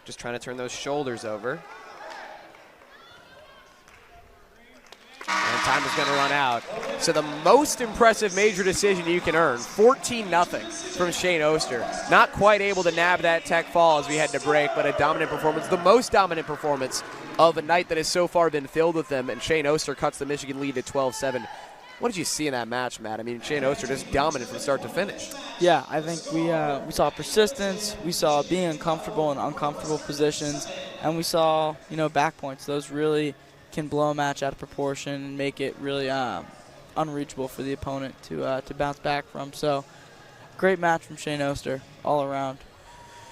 Speaker 1: Just trying to turn those shoulders over. And time is going to run out. So the most impressive major decision you can earn, 14-0 from Shane Oster. Not quite able to nab that tech fall as we head to break, but a dominant performance, the most dominant performance of a night that has so far been filled with them, and Shane Oster cuts the Michigan lead to 12-7. What did you see in that match, Matt? I mean, Shane Oster just dominant from start to finish.
Speaker 2: Yeah, I think we saw persistence, we saw being uncomfortable in uncomfortable positions, and we saw, back points. Those really can blow a match out of proportion and make it really unreachable for the opponent to bounce back from. So, great match from Shane Oster all around.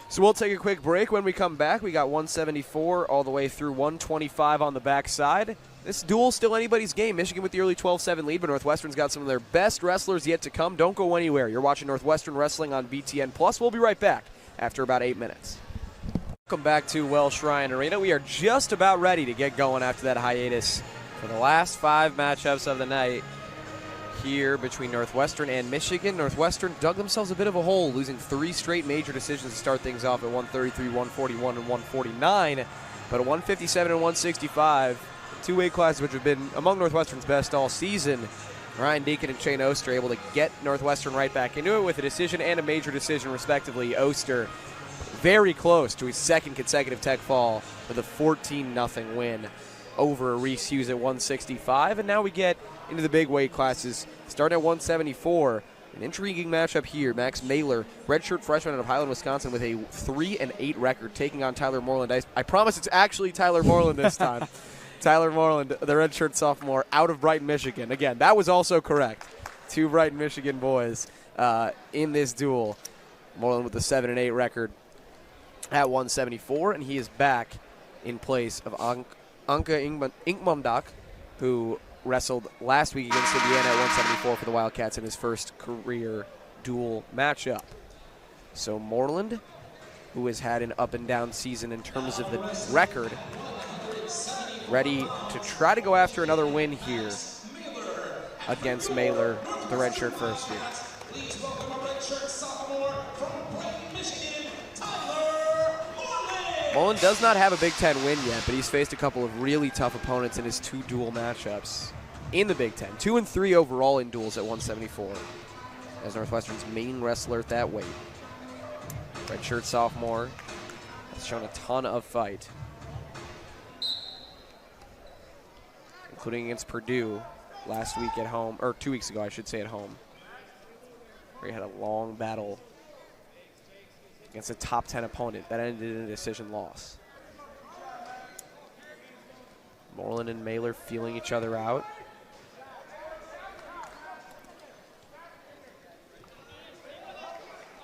Speaker 1: So we'll take a quick break. When we come back, we got 174 all the way through 125 on the backside. This duel still anybody's game. Michigan with the early 12-7 lead, but Northwestern's got some of their best wrestlers yet to come. Don't go anywhere. You're watching Northwestern Wrestling on BTN+. We'll be right back after about 8 minutes. Welcome back to Welsh Ryan Arena. We are just about ready to get going after that hiatus for the last 5 matchups of the night here between Northwestern and Michigan. Northwestern dug themselves a bit of a hole, losing 3 straight major decisions to start things off at 133, 141, and 149. But at 157 and 165, 2 weight classes which have been among Northwestern's best all season. Ryan Deacon and Shane Oster able to get Northwestern right back into it with a decision and a major decision, respectively. Oster very close to his second consecutive tech fall with a 14-0 win over Reese Hughes at 165. And now we get into the big weight classes, starting at 174. An intriguing matchup here. Max Mailer, redshirt freshman out of Highland, Wisconsin, with a 3-8 record, taking on Tyler Moreland. I promise it's actually Tyler Moreland this time. Tyler Moreland, the redshirt sophomore, out of Brighton, Michigan. Again, that was also correct. 2 Brighton, Michigan boys in this duel. Moreland with a 7-8 record at 174, and he is back in place of Anka Inkmumdak, who wrestled last week against Indiana at 174 for the Wildcats in his first career duel matchup. So Moreland, who has had an up-and-down season in terms of the record, ready to try to go after another win here against Mailer, the redshirt first year. Moreland does not have a Big Ten win yet, but he's faced a couple of really tough opponents in his 2 dual matchups. in the Big Ten. 2-3 overall in duels at 174. As Northwestern's main wrestler at that weight. Redshirt sophomore has shown a ton of fight, including against Purdue last week at home, or 2 weeks ago, I should say, at home, where he had a long battle against a top 10 opponent that ended in a decision loss. Moreland and Mailer feeling each other out.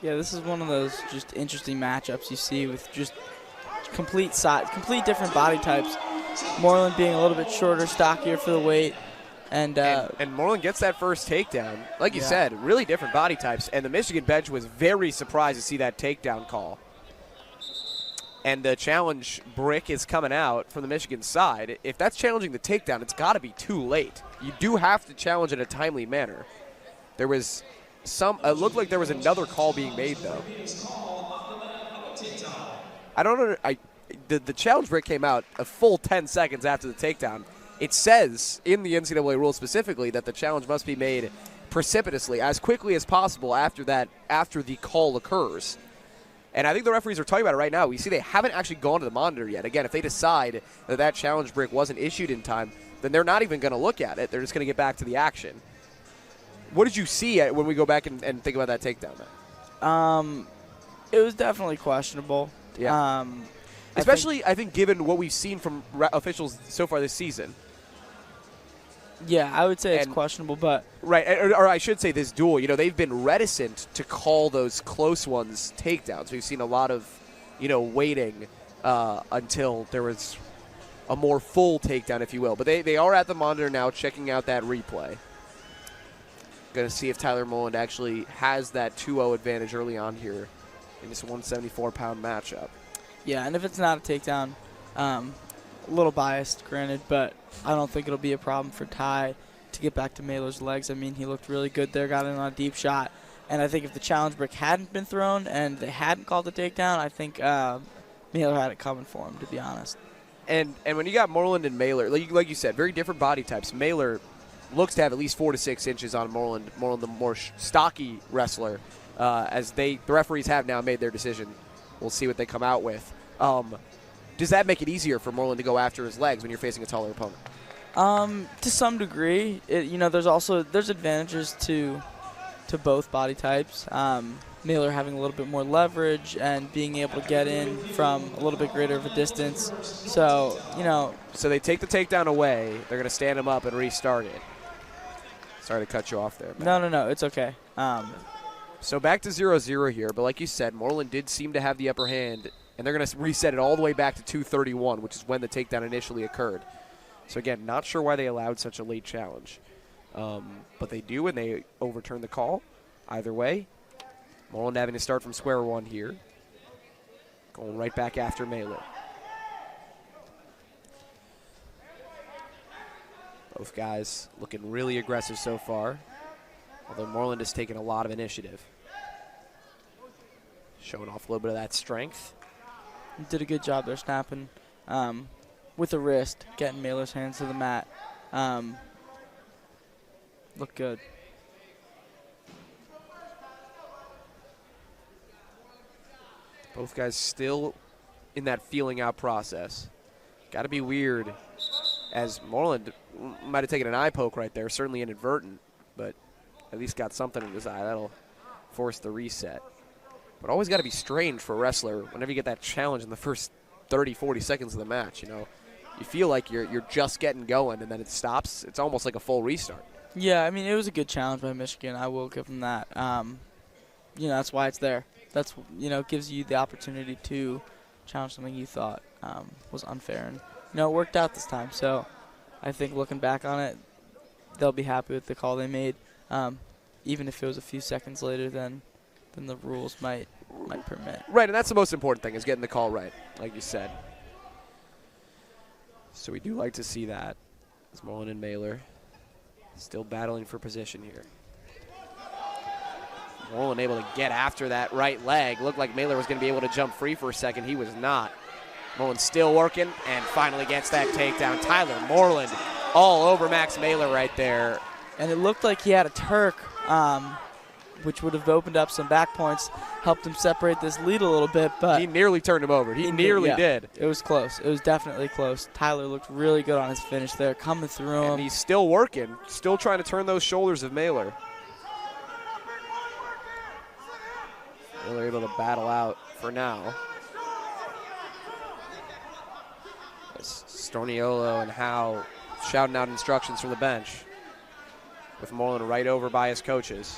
Speaker 2: Yeah, this is one of those just interesting matchups you see with just complete different body types. Moreland being a little bit shorter, stockier for the weight. And
Speaker 1: Moreland gets that first takedown. Like you said, really different body types. And the Michigan bench was very surprised to see that takedown call. And the challenge brick is coming out from the Michigan side. If that's challenging the takedown, it's got to be too late. You do have to challenge in a timely manner. There was it looked like there was another call being made, though. I don't know. The challenge brick came out a full 10 seconds after the takedown. It says in the NCAA rule specifically that the challenge must be made precipitously, as quickly as possible after the call occurs. And I think the referees are talking about it right now. We see they haven't actually gone to the monitor yet. Again, if they decide that challenge brick wasn't issued in time, then they're not even going to look at it. They're just going to get back to the action. What did you see when we go back and think about that takedown then?
Speaker 2: It was definitely questionable.
Speaker 1: Yeah. Especially, I think, given what we've seen from officials so far this season.
Speaker 2: Yeah, I would say it's questionable, but...
Speaker 1: Right, or I should say this duel. They've been reticent to call those close ones takedowns. We've seen a lot of, waiting until there was a more full takedown, if you will. But they are at the monitor now checking out that replay. Going to see if Tyler Moreland actually has that 2-0 advantage early on here in this 174-pound matchup.
Speaker 2: Yeah, and if it's not a takedown, a little biased, granted, but I don't think it'll be a problem for Ty to get back to Mailer's legs. I mean, he looked really good there, got in on a deep shot. And I think if the challenge brick hadn't been thrown and they hadn't called the takedown, I think Mailer had it coming for him, to be honest.
Speaker 1: And when you got Moreland and Mailer, like you said, very different body types. Mailer looks to have at least 4 to 6 inches on Moreland. Moreland, the more stocky wrestler, as the referees have now made their decision. We'll see what they come out with. Does that make it easier for Moreland to go after his legs when you're facing a taller opponent?
Speaker 2: To some degree, there's advantages to both body types. Mailer having a little bit more leverage and being able to get in from a little bit greater of a distance. So
Speaker 1: they take the takedown away. They're going to stand him up and restart it. Sorry to cut you off there, Matt.
Speaker 2: No, it's okay.
Speaker 1: So back to 0-0 here, but like you said, Moreland did seem to have the upper hand, and they're going to reset it all the way back to 2:31, which is when the takedown initially occurred. So again, not sure why they allowed such a late challenge. But they do, and they overturn the call. Either way, Moreland having to start from square one here. Going right back after Mailer. Both guys looking really aggressive so far, although Moreland has taken a lot of initiative. Showing off a little bit of that strength.
Speaker 2: Did a good job there snapping with the wrist, getting Mailer's hands to the mat. Looked good.
Speaker 1: Both guys still in that feeling out process. Got to be weird, as Moreland might have taken an eye poke right there, certainly inadvertent, but at least got something in his eye. That'll force the reset. But always got to be strange for a wrestler whenever you get that challenge in the first 30, 40 seconds of the match. You feel like you're just getting going, and then it stops. It's almost like a full restart.
Speaker 2: Yeah, I mean, it was a good challenge by Michigan. I will give them that. That's why it's there. That's, gives you the opportunity to challenge something you thought was unfair. And, it worked out this time. So I think looking back on it, they'll be happy with the call they made, even if it was a few seconds later than the rules might permit.
Speaker 1: Right, and that's the most important thing, is getting the call right, like you said. So we do like to see that. It's Moreland and Mailer still battling for position here. Moreland able to get after that right leg. Looked like Mailer was going to be able to jump free for a second. He was not. Moreland still working and finally gets that takedown. Tyler Moreland all over Max Mailer right there.
Speaker 2: And it looked like he had a Turk, which would have opened up some back points, helped him separate this lead a little bit. But
Speaker 1: he nearly turned him over. He nearly did.
Speaker 2: It was close. It was definitely close. Tyler looked really good on his finish there, coming through him.
Speaker 1: And he's still working, still trying to turn those shoulders of Mailer. Mailer able to battle out for now. Storniolo and Howe shouting out instructions from the bench, with Moreland right over by his coaches.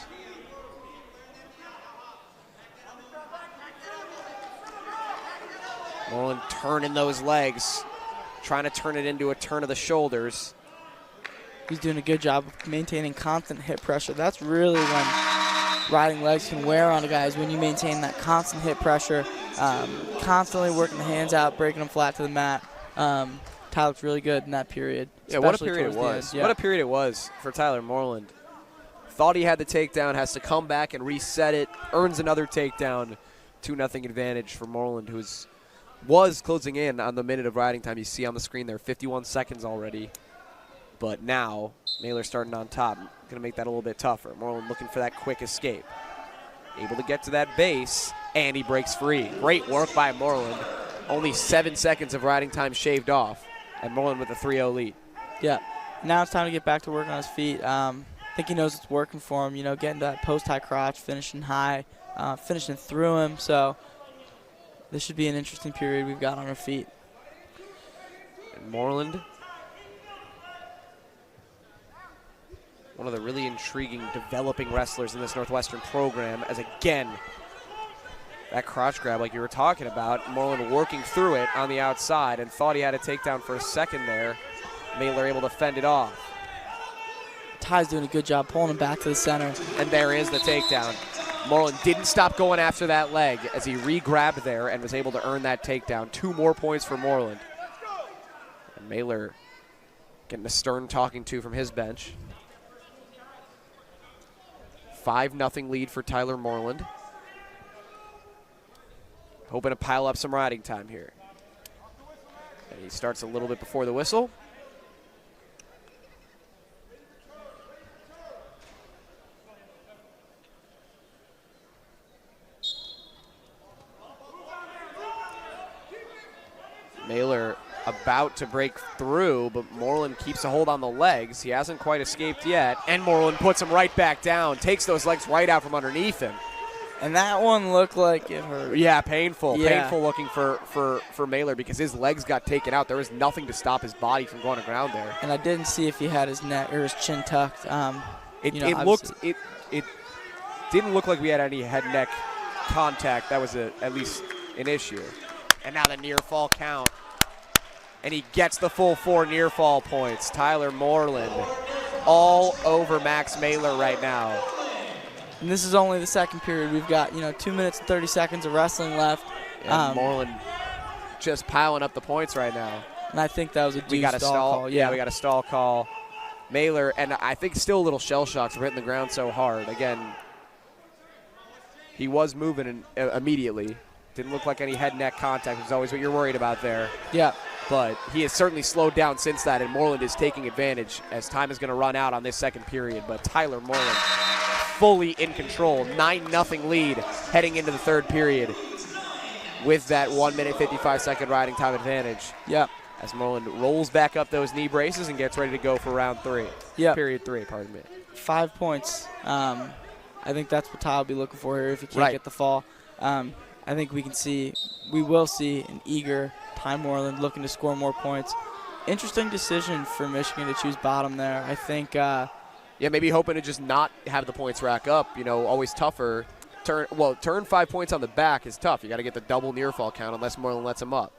Speaker 1: Moreland turning those legs, trying to turn it into a turn of the shoulders.
Speaker 2: He's doing a good job of maintaining constant hip pressure. That's really when riding legs can wear on a guy, is when you maintain that constant hip pressure, constantly working the hands out, breaking them flat to the mat. Tyler looked really good in that period.
Speaker 1: Yeah, what a period it was. Yeah. What a period it was for Tyler Moreland. Thought he had the takedown, has to come back and reset it, earns another takedown. 2-0 advantage for Moreland, who was closing in on the minute of riding time. You see on the screen there, 51 seconds already. But now, Mailer starting on top. Going to make that a little bit tougher. Moreland looking for that quick escape. Able to get to that base, and he breaks free. Great work by Moreland. Only 7 seconds of riding time shaved off, and Moreland with a 3-0 lead.
Speaker 2: Yeah. Now it's time to get back to work on his feet. I think he knows it's working for him, getting that post-high crotch, finishing high, finishing through him. So this should be an interesting period we've got on our feet.
Speaker 1: And Moreland, one of the really intriguing developing wrestlers in this Northwestern program, as again, that crotch grab like you were talking about, Moreland working through it on the outside and thought he had a takedown for a second there. Mailer able to fend it off.
Speaker 2: Ty's doing a good job pulling him back to the center.
Speaker 1: And there is the takedown. Moreland didn't stop going after that leg as he re-grabbed there and was able to earn that takedown. 2 more points for Moreland. And Mailer getting a stern talking to from his bench. 5-0 lead for Tyler Moreland. Hoping to pile up some riding time here. And he starts a little bit before the whistle. Mailer about to break through, but Moreland keeps a hold on the legs. He hasn't quite escaped yet. And Moreland puts him right back down, takes those legs right out from underneath him.
Speaker 2: And that one looked like it hurt.
Speaker 1: Yeah, painful.
Speaker 2: Yeah.
Speaker 1: Painful looking for Mailer because his legs got taken out. There was nothing to stop his body from going to ground there.
Speaker 2: And I didn't see if he had his neck or his chin tucked.
Speaker 1: It didn't look like we had any head-neck contact. That was at least an issue. And now the near fall count. And he gets the full 4 near fall points. Tyler Moreland all over Max Mailer right now.
Speaker 2: And this is only the second period. We've got, 2 minutes and 30 seconds of wrestling left.
Speaker 1: And Moreland just piling up the points right now.
Speaker 2: And I think that was a stall call.
Speaker 1: Yeah, we got a stall call. Mailer, and I think still a little shell shocked for hitting the ground so hard. Again, he was moving immediately. Didn't look like any head-neck contact, which is always what you're worried about there.
Speaker 2: Yeah.
Speaker 1: But he has certainly slowed down since that, and Moreland is taking advantage as time is going to run out on this second period. But Tyler Moreland fully in control, 9-0 lead heading into the third period with that 1 minute 55 second riding time advantage.
Speaker 2: Yeah.
Speaker 1: As Moreland rolls back up those knee braces and gets ready to go for round 3.
Speaker 2: Yeah.
Speaker 1: Period 3, pardon me.
Speaker 2: 5 points. I think that's what Ty will be looking for here if he can't get the fall. I think we will see an eager Ty Moreland looking to score more points. Interesting decision for Michigan to choose bottom there. I think
Speaker 1: maybe hoping to just not have the points rack up. Always tougher. Turn 5 points on the back is tough. You got to get the double near fall count unless Moreland lets him up.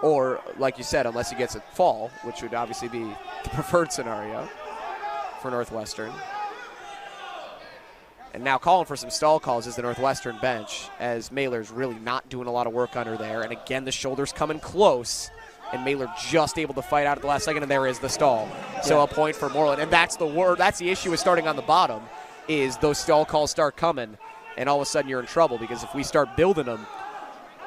Speaker 1: Or, like you said, unless he gets a fall, which would obviously be the preferred scenario for Northwestern. And now calling for some stall calls is the Northwestern bench, as Mailer's really not doing a lot of work under there. And again, the shoulder's coming close, and Mailer just able to fight out at the last second, and there is the stall. So a point for Moreland. And that's the issue with starting on the bottom, is those stall calls start coming, and all of a sudden you're in trouble, because if we start building them,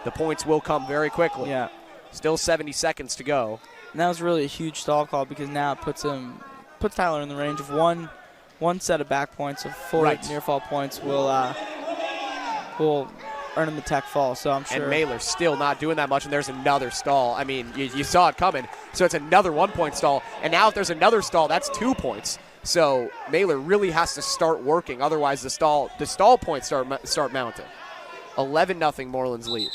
Speaker 1: the points will come very quickly.
Speaker 2: Yeah.
Speaker 1: Still 70 seconds to go.
Speaker 2: And that was really a huge stall call because now it puts Tyler in the range of one set of back points, of 4 near fall points will earn him the tech fall. So I'm sure.
Speaker 1: And Mailer's still not doing that much, and there's another stall. I mean, you saw it coming. So it's another 1-point stall. And now if there's another stall, that's 2 points. So Mailer really has to start working. Otherwise, the stall points start mounting. 11-0 Moreland's lead.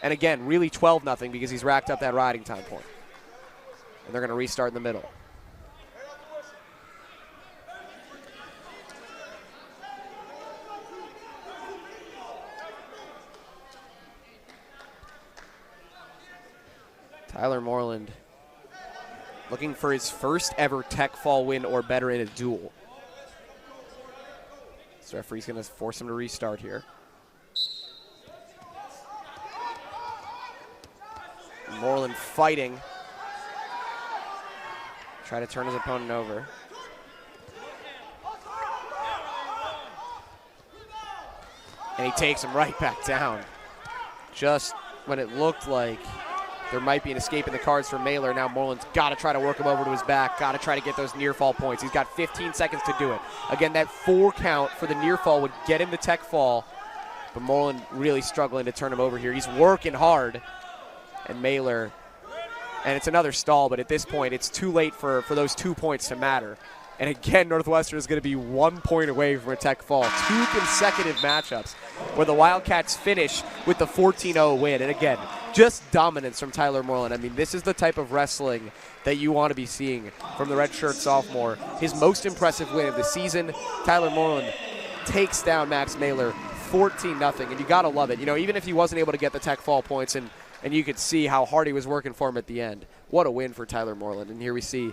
Speaker 1: And again, really 12-0 because he's racked up that riding time point. And they're going to restart in the middle. Tyler Moreland looking for his first ever tech fall win or better in a duel. So referee's going to force him to restart here. Moreland fighting. Try to turn his opponent over. And he takes him right back down. Just when it looked like there might be an escape in the cards for Mailer. Now Moreland's got to try to work him over to his back. Got to try to get those near fall points. He's got 15 seconds to do it. Again, that 4 count for the near fall would get him the tech fall. But Moreland really struggling to turn him over here. He's working hard. And Mailer, and it's another stall, but at this point it's too late for those 2 points to matter. And again, Northwestern is going to be 1 point away from a tech fall. 2 consecutive matchups where the Wildcats finish with the 14-0 win. And again, just dominance from Tyler Moreland. I mean, this is the type of wrestling that you want to be seeing from the redshirt sophomore. His most impressive win of the season. Tyler Moreland takes down Max Mailer 14-0. And you got to love it. You know, even if he wasn't able to get the tech fall points, and you could see how hard he was working for him at the end. What a win for Tyler Moreland. And here we see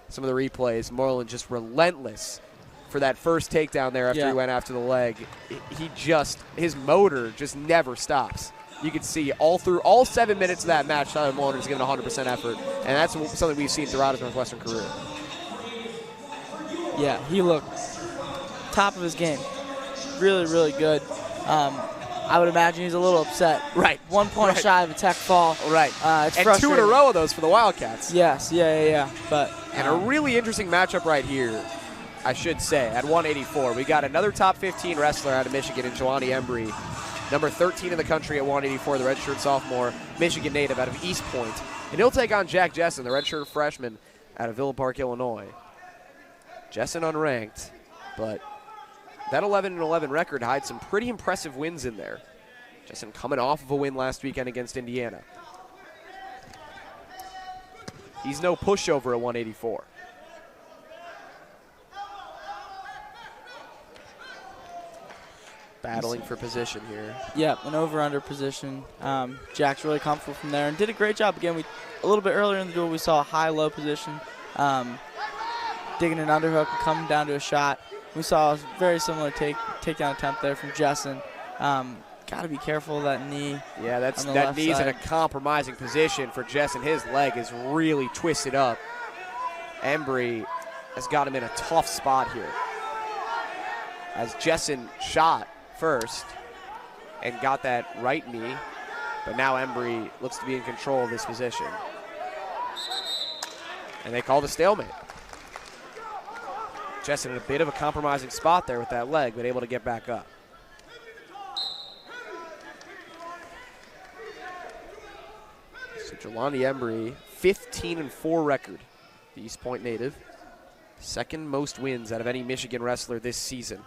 Speaker 1: some of the replays. Moreland just relentless for that first takedown there after he went after the leg. His motor just never stops. You can see all 7 minutes of that match, Tyler Moreland is giving 100% effort. And that's something we've seen throughout his Northwestern career.
Speaker 2: Yeah, he looked top of his game. Really, really good. I would imagine he's a little upset.
Speaker 1: Right.
Speaker 2: 1 point shy of a tech fall.
Speaker 1: Right.
Speaker 2: It's
Speaker 1: and
Speaker 2: frustrating.
Speaker 1: 2 in a row of those for the Wildcats.
Speaker 2: Yes. Yeah. But
Speaker 1: and a really interesting matchup right here, I should say, at 184. We got another top 15 wrestler out of Michigan in Jelani Embry, number 13 in the country at 184, the redshirt sophomore, Michigan native out of East Point. And he'll take on Jack Jessen, the redshirt freshman out of Villa Park, Illinois. Jessen unranked, but that 11-11 record hides some pretty impressive wins in there. Jessen coming off of a win last weekend against Indiana. He's no pushover at 184. Battling for position here.
Speaker 2: Yep, an over-under position. Jack's really comfortable from there and did a great job. Again, a little bit earlier in the duel, we saw a high-low position, digging an underhook and coming down to a shot. We saw a very similar takedown attempt there from Jessen. Got to be careful of that knee.
Speaker 1: Yeah, that knee's side. In a compromising position for Jessen. His leg is really twisted up. Embry has got him in a tough spot here. As Jessen shot first and got that right knee, but now Embry looks to be in control of this position. And they call the stalemate. Jessen in a bit of a compromising spot there with that leg, but able to get back up. So Jelani Embry, 15-4 record, the East Point native. Second most wins out of any Michigan wrestler this season.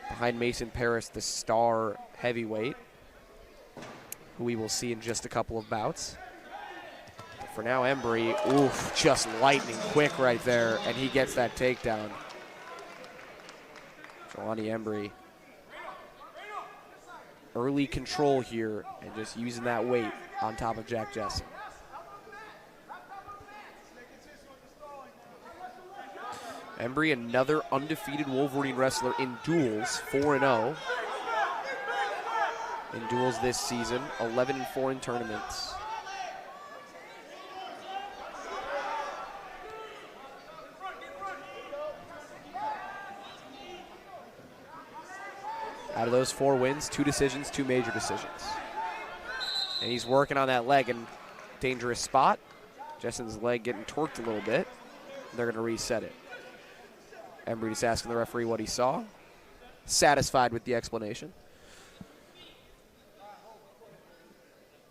Speaker 1: Behind Mason Paris, the star heavyweight, who we will see in just a couple of bouts. But for now, Embry, just lightning quick right there, and he gets that takedown. Jelani Embry, early control here, and just using that weight on top of Jack Jessen. Embry, another undefeated Wolverine wrestler in duels, 4-0. In duels this season, 11-4 in tournaments. Out of those 4 wins, 2 decisions, 2 major decisions. And he's working on that leg and dangerous spot. Jessen's leg getting torqued a little bit. They're going to reset it. Embry just asking the referee what he saw. Satisfied with the explanation.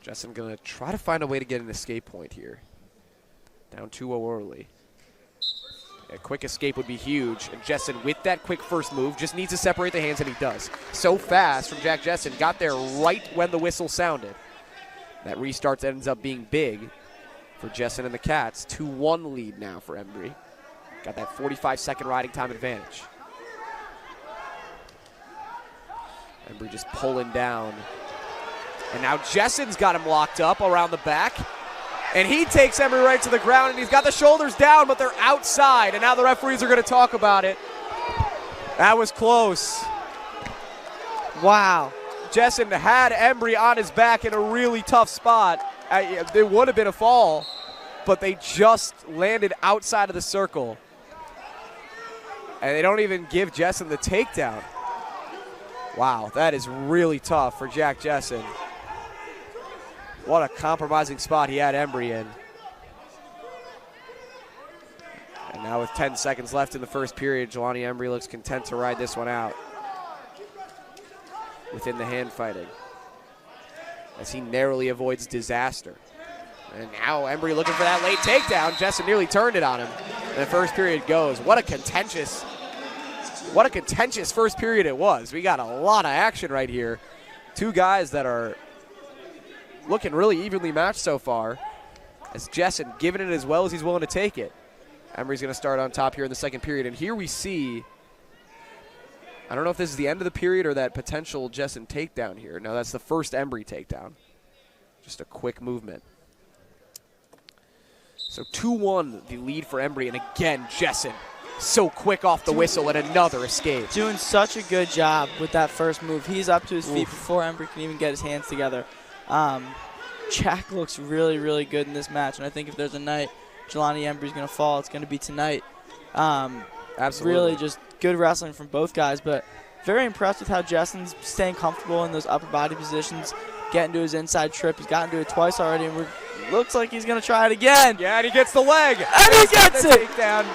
Speaker 1: Jessen going to try to find a way to get an escape point here. Down 2-0 early. A quick escape would be huge. And Jessen, with that quick first move, just needs to separate the hands, and he does. So fast from Jack Jessen. Got there right when the whistle sounded. That restart ends up being big for Jessen and the Cats. 2-1 lead now for Embry. Got that 45-second riding time advantage. Embry just pulling down. And now Jessen's got him locked up around the back. And he takes Embry right to the ground, and he's got the shoulders down, but they're outside. And now the referees are going to talk about it. That was close.
Speaker 2: Wow.
Speaker 1: Jessen had Embry on his back in a really tough spot. It would have been a fall, but they just landed outside of the circle. And they don't even give Jessen the takedown. Wow, that is really tough for Jack Jessen. What a compromising spot he had Embry in. And now with 10 seconds left in the first period, Jelani Embry looks content to ride this one out within the hand fighting as he narrowly avoids disaster. And now Embry looking for that late takedown. Jessen nearly turned it on him. And the first period goes. What a contentious first period it was. We got a lot of action right here. Two guys that are looking really evenly matched so far, as Jessen giving it as well as he's willing to take it. Embry's going to start on top here in the second period. And here we see, I don't know if this is the end of the period or that potential Jessen takedown here. No, that's the first Embry takedown. Just a quick movement. So 2-1 the lead for Embry. And again, Jessen so quick off the whistle and another escape.
Speaker 2: Doing such a good job with that first move. He's up to his feet before Embry can even get his hands together. Jack looks really, really good in this match, and I think if there's a night Jelani Embry's going to fall, it's going to be tonight.
Speaker 1: Absolutely.
Speaker 2: Really just good wrestling from both guys, but very impressed with how Jessen's staying comfortable in those upper body positions, getting to his inside trip. He's gotten to it twice already, and looks like he's going to try it again.
Speaker 1: Yeah, and he gets the leg.
Speaker 2: And he gets it.
Speaker 1: Takedown.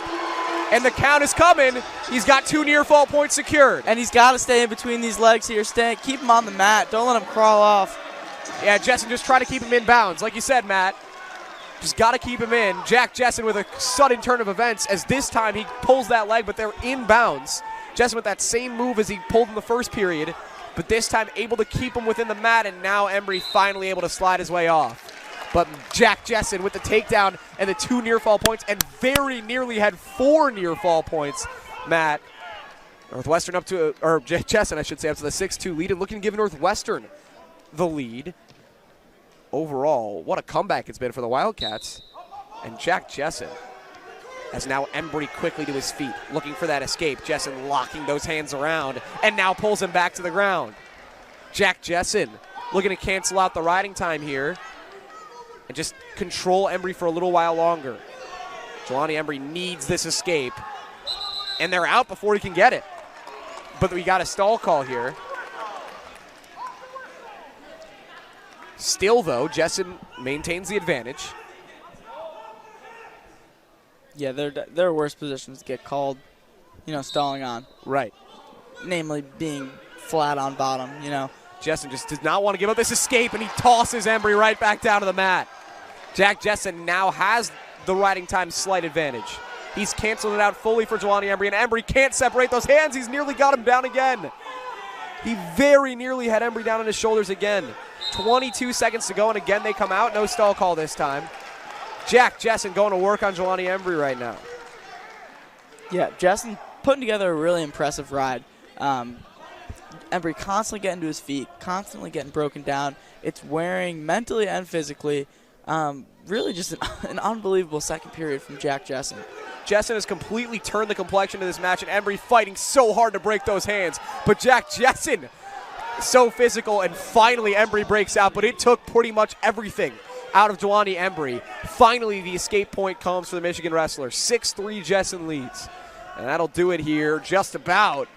Speaker 1: And the count is coming. He's got 2 near fall points secured.
Speaker 2: And he's got to stay in between these legs here. Keep him on the mat. Don't let him crawl off.
Speaker 1: Yeah, Jessen just try to keep him in bounds. Like you said, Matt, just got to keep him in. Jack Jessen with a sudden turn of events, as this time he pulls that leg, but they're in bounds. Jessen with that same move as he pulled in the first period, but this time able to keep him within the mat, and now Embry finally able to slide his way off. But Jack Jessen with the takedown and the 2 near fall points, and very nearly had 4 near fall points, Matt. Northwestern up to, or Jessen, I should say, up to the 6-2 lead, and looking to give Northwestern the lead. Overall, what a comeback it's been for the Wildcats. And Jack Jessen as now Embry quickly to his feet, looking for that escape. Jessen locking those hands around and now pulls him back to the ground. Jack Jessen looking to cancel out the riding time here and just control Embry for a little while longer. Jelani Embry needs this escape, and they're out before he can get it. But we got a stall call here. Still, though, Jessen maintains the advantage.
Speaker 2: Yeah, there are worse positions to get called, stalling on.
Speaker 1: Right.
Speaker 2: Namely being flat on bottom,
Speaker 1: Jessen just does not want to give up this escape, and he tosses Embry right back down to the mat. Jack Jessen now has the riding time slight advantage. He's canceled it out fully for Jelani Embry, and Embry can't separate those hands. He's nearly got him down again. He very nearly had Embry down on his shoulders again. 22 seconds to go, and again they come out. No stall call this time. Jack Jessen going to work on Jelani Embry right now.
Speaker 2: Yeah, Jessen putting together a really impressive ride. Embry constantly getting to his feet, constantly getting broken down. It's wearing mentally and physically. Really just an unbelievable second period from Jack Jessen.
Speaker 1: Jessen has completely turned the complexion of this match, and Embry fighting so hard to break those hands. But Jack Jessen, so physical, and finally Embry breaks out, but it took pretty much everything out of Jelani Embry. Finally, the escape point comes for the Michigan wrestler. 6-3 Jessen leads. And that'll do it here just about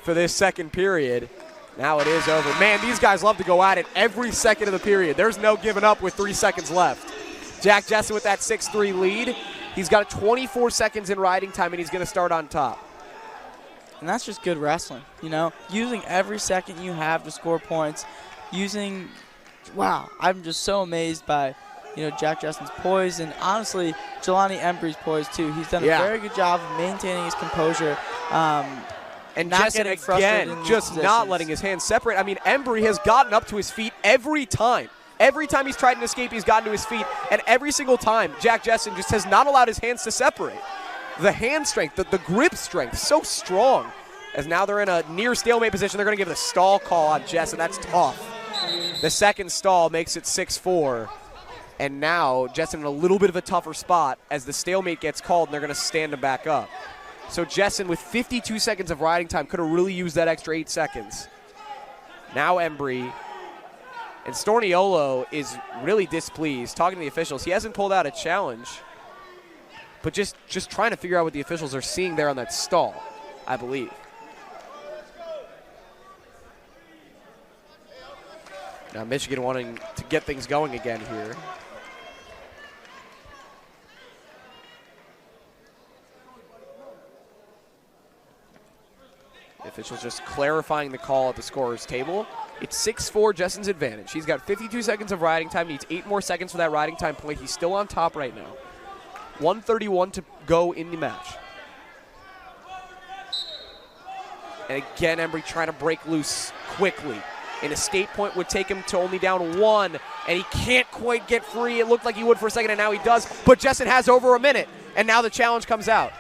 Speaker 1: for this second period. Now it is over. Man, these guys love to go at it every second of the period. There's no giving up with 3 seconds left. Jack Jessen with that 6-3 lead. He's got 24 seconds in riding time, and he's going to start on top.
Speaker 2: And that's just good wrestling, using every second you have to score points, wow, I'm just so amazed by, Jack Jessen's poise, and honestly, Jelani Embry's poise too. He's done a very good job of maintaining his composure.
Speaker 1: And
Speaker 2: not
Speaker 1: Jessen,
Speaker 2: getting frustrated
Speaker 1: again,
Speaker 2: in these
Speaker 1: just not
Speaker 2: positions.
Speaker 1: letting his hands separate. I mean, Embry has gotten up to his feet every time. Every time he's tried to escape, he's gotten to his feet. And every single time, Jack Jessen just has not allowed his hands to separate. The hand strength, the grip strength, so strong. As now they're in a near stalemate position, they're going to give the stall call on Jessen. That's tough. The second stall makes it 6-4. And now Jessen in a little bit of a tougher spot as the stalemate gets called, and they're going to stand him back up. So Jessen, with 52 seconds of riding time, could have really used that extra 8 seconds. Now Embry. And Storniolo is really displeased. Talking to the officials, he hasn't pulled out a challenge, but just trying to figure out what the officials are seeing there on that stall, I believe. Now Michigan wanting to get things going again here. The officials just clarifying the call at the scorer's table. It's 6-4, Jessen's advantage. He's got 52 seconds of riding time, needs 8 more seconds for that riding time point. He's still on top right now. 1:31 to go in the match. And again, Embry trying to break loose quickly. An escape point would take him to only down 1, and he can't quite get free. It looked like he would for a second, and now he does. But Jessen has over a minute, and now the challenge comes out.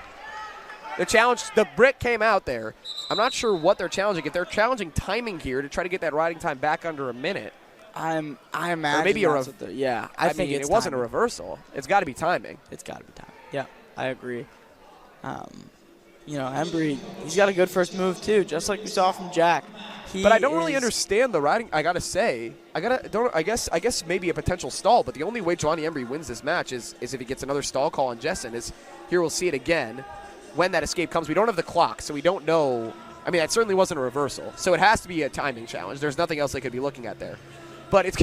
Speaker 1: The brick came out there. I'm not sure what they're challenging. If they're challenging timing here to try to get that riding time back under a minute.
Speaker 2: I imagine
Speaker 1: or maybe
Speaker 2: I think
Speaker 1: it wasn't a reversal. It's got to be timing.
Speaker 2: It's got to be timing. Yeah, I agree. Embry, he's got a good first move too, just like we saw from Jack.
Speaker 1: But I don't really understand the riding. I gotta say, I guess maybe a potential stall. But the only way Jelani Embry wins this match is if he gets another stall call on Jessen. Here we'll see it again when that escape comes. We don't have the clock, so we don't know. I mean, that certainly wasn't a reversal, so it has to be a timing challenge. There's nothing else they could be looking at there. But it's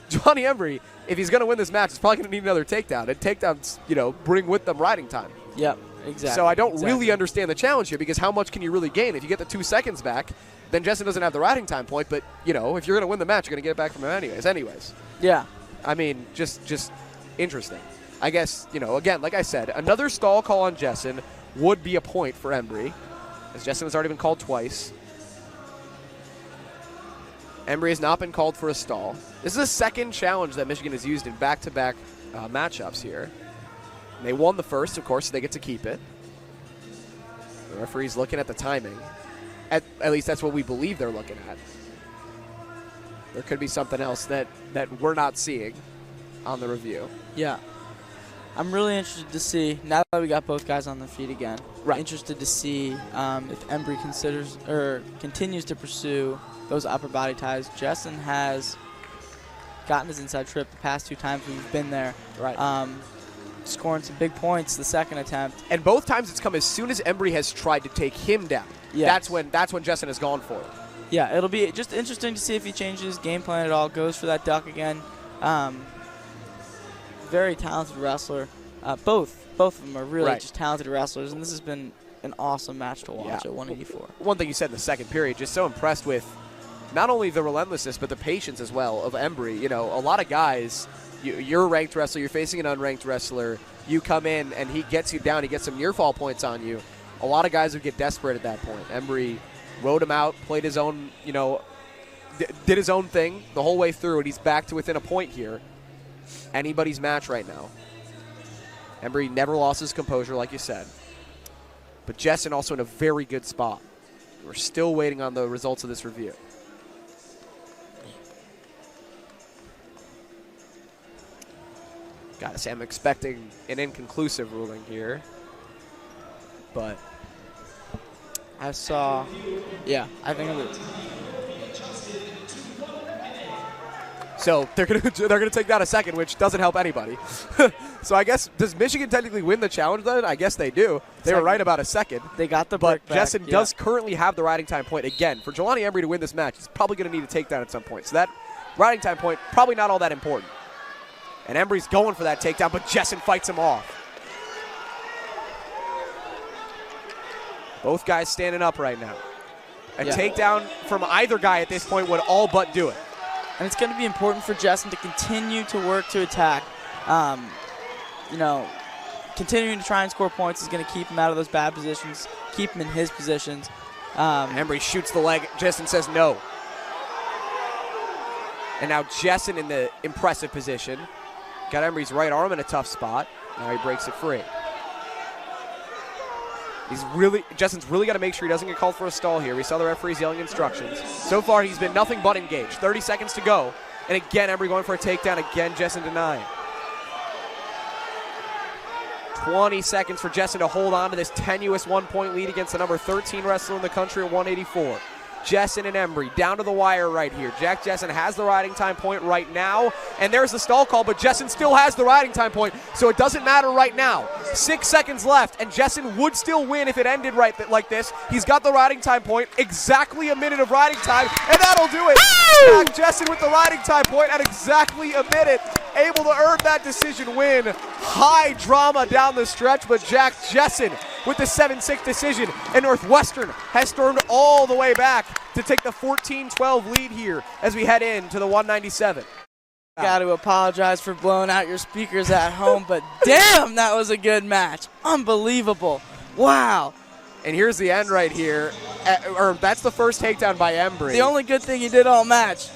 Speaker 1: Jelani Embry. If he's going to win this match, he's probably going to need another takedown. And takedowns, bring with them riding time.
Speaker 2: Yep, exactly.
Speaker 1: So I don't really understand the challenge here, because how much can you really gain? If you get the 2 seconds back, then Jessen doesn't have the riding time point. But, if you're going to win the match, you're going to get it back from him anyways. Yeah. I mean, just interesting. I guess, again, like I said, another stall call on Jessen would be a point for Embry, as Jessen has already been called twice. Embry has not been called for a stall. This is the second challenge that Michigan has used in back-to-back matchups here. And they won the first, of course, so they get to keep it. The referee's looking at the timing. At least that's what we believe they're looking at. There could be something else that we're not seeing on the review.
Speaker 2: Yeah. I'm really interested to see, now that we got both guys on their feet again, interested to see if Embry continues to pursue those upper body ties. Jessen has gotten his inside trip the past 2 times we've been there. Scoring some big points the second attempt.
Speaker 1: And both times it's come as soon as Embry has tried to take him down. Yeah. That's when Jessen has gone for it.
Speaker 2: Yeah, it'll be just interesting to see if he changes his game plan at all, goes for that duck again. Very talented wrestler. Both of them are really just talented wrestlers, and this has been an awesome match to watch at 184.
Speaker 1: One thing you said in the second period, just so impressed with not only the relentlessness but the patience as well of Embry. A lot of guys, you're a ranked wrestler, you're facing an unranked wrestler, you come in and he gets you down, he gets some near fall points on you. A lot of guys would get desperate at that point. Embry rode him out, played his own, did his own thing the whole way through, and he's back to within a point here. Anybody's match right now. Embry never lost his composure, like you said. But Jessen also in a very good spot. We're still waiting on the results of this review. Gotta say, I'm expecting an inconclusive ruling here. But
Speaker 2: I saw, I think it was.
Speaker 1: So they're gonna take down a second, which doesn't help anybody. So I guess, does Michigan technically win the challenge then? I guess they do. They were right about a second.
Speaker 2: They got the
Speaker 1: but
Speaker 2: back.
Speaker 1: Jessen does currently have the riding time point again. For Jelani Embry to win this match, he's probably going to need a takedown at some point. So that riding time point, probably not all that important. And Embry's going for that takedown, but Jessen fights him off. Both guys standing up right now. A takedown from either guy at this point would all but do it.
Speaker 2: And it's going to be important for Jessen to continue to work to attack. Continuing to try and score points is going to keep him out of those bad positions, keep him in his positions.
Speaker 1: Embry shoots the leg. Jessen says no. And now Jessen in the impressive position. Got Embry's right arm in a tough spot. Now he breaks it free. Jessen's really got to make sure he doesn't get called for a stall here. We saw the referees yelling instructions. So far, he's been nothing but engaged. 30 seconds to go. And again, Embry going for a takedown. Again, Jessen denying. 20 seconds for Jessen to hold on to this tenuous 1-point lead against the number 13 wrestler in the country at 184. Jessen and Embry down to the wire right here. Jack Jessen has the riding time point right now, and there's the stall call, but Jessen still has the riding time point, so it doesn't matter right now. 6 seconds left, and Jessen would still win if it ended right like this. He's got the riding time point, exactly a minute of riding time, and that'll do it. Jack Jessen with the riding time point at exactly a minute, able to earn that decision win. High drama down the stretch, but Jack Jessen with the 7-6 decision, and Northwestern has stormed all the way back to take the 14-12 lead here as we head into the 197.
Speaker 2: Got to apologize for blowing out your speakers at home, but damn, that was a good match. Unbelievable. Wow.
Speaker 1: And here's the end right here. That's the first takedown by Embry.
Speaker 2: The only good thing he did all match.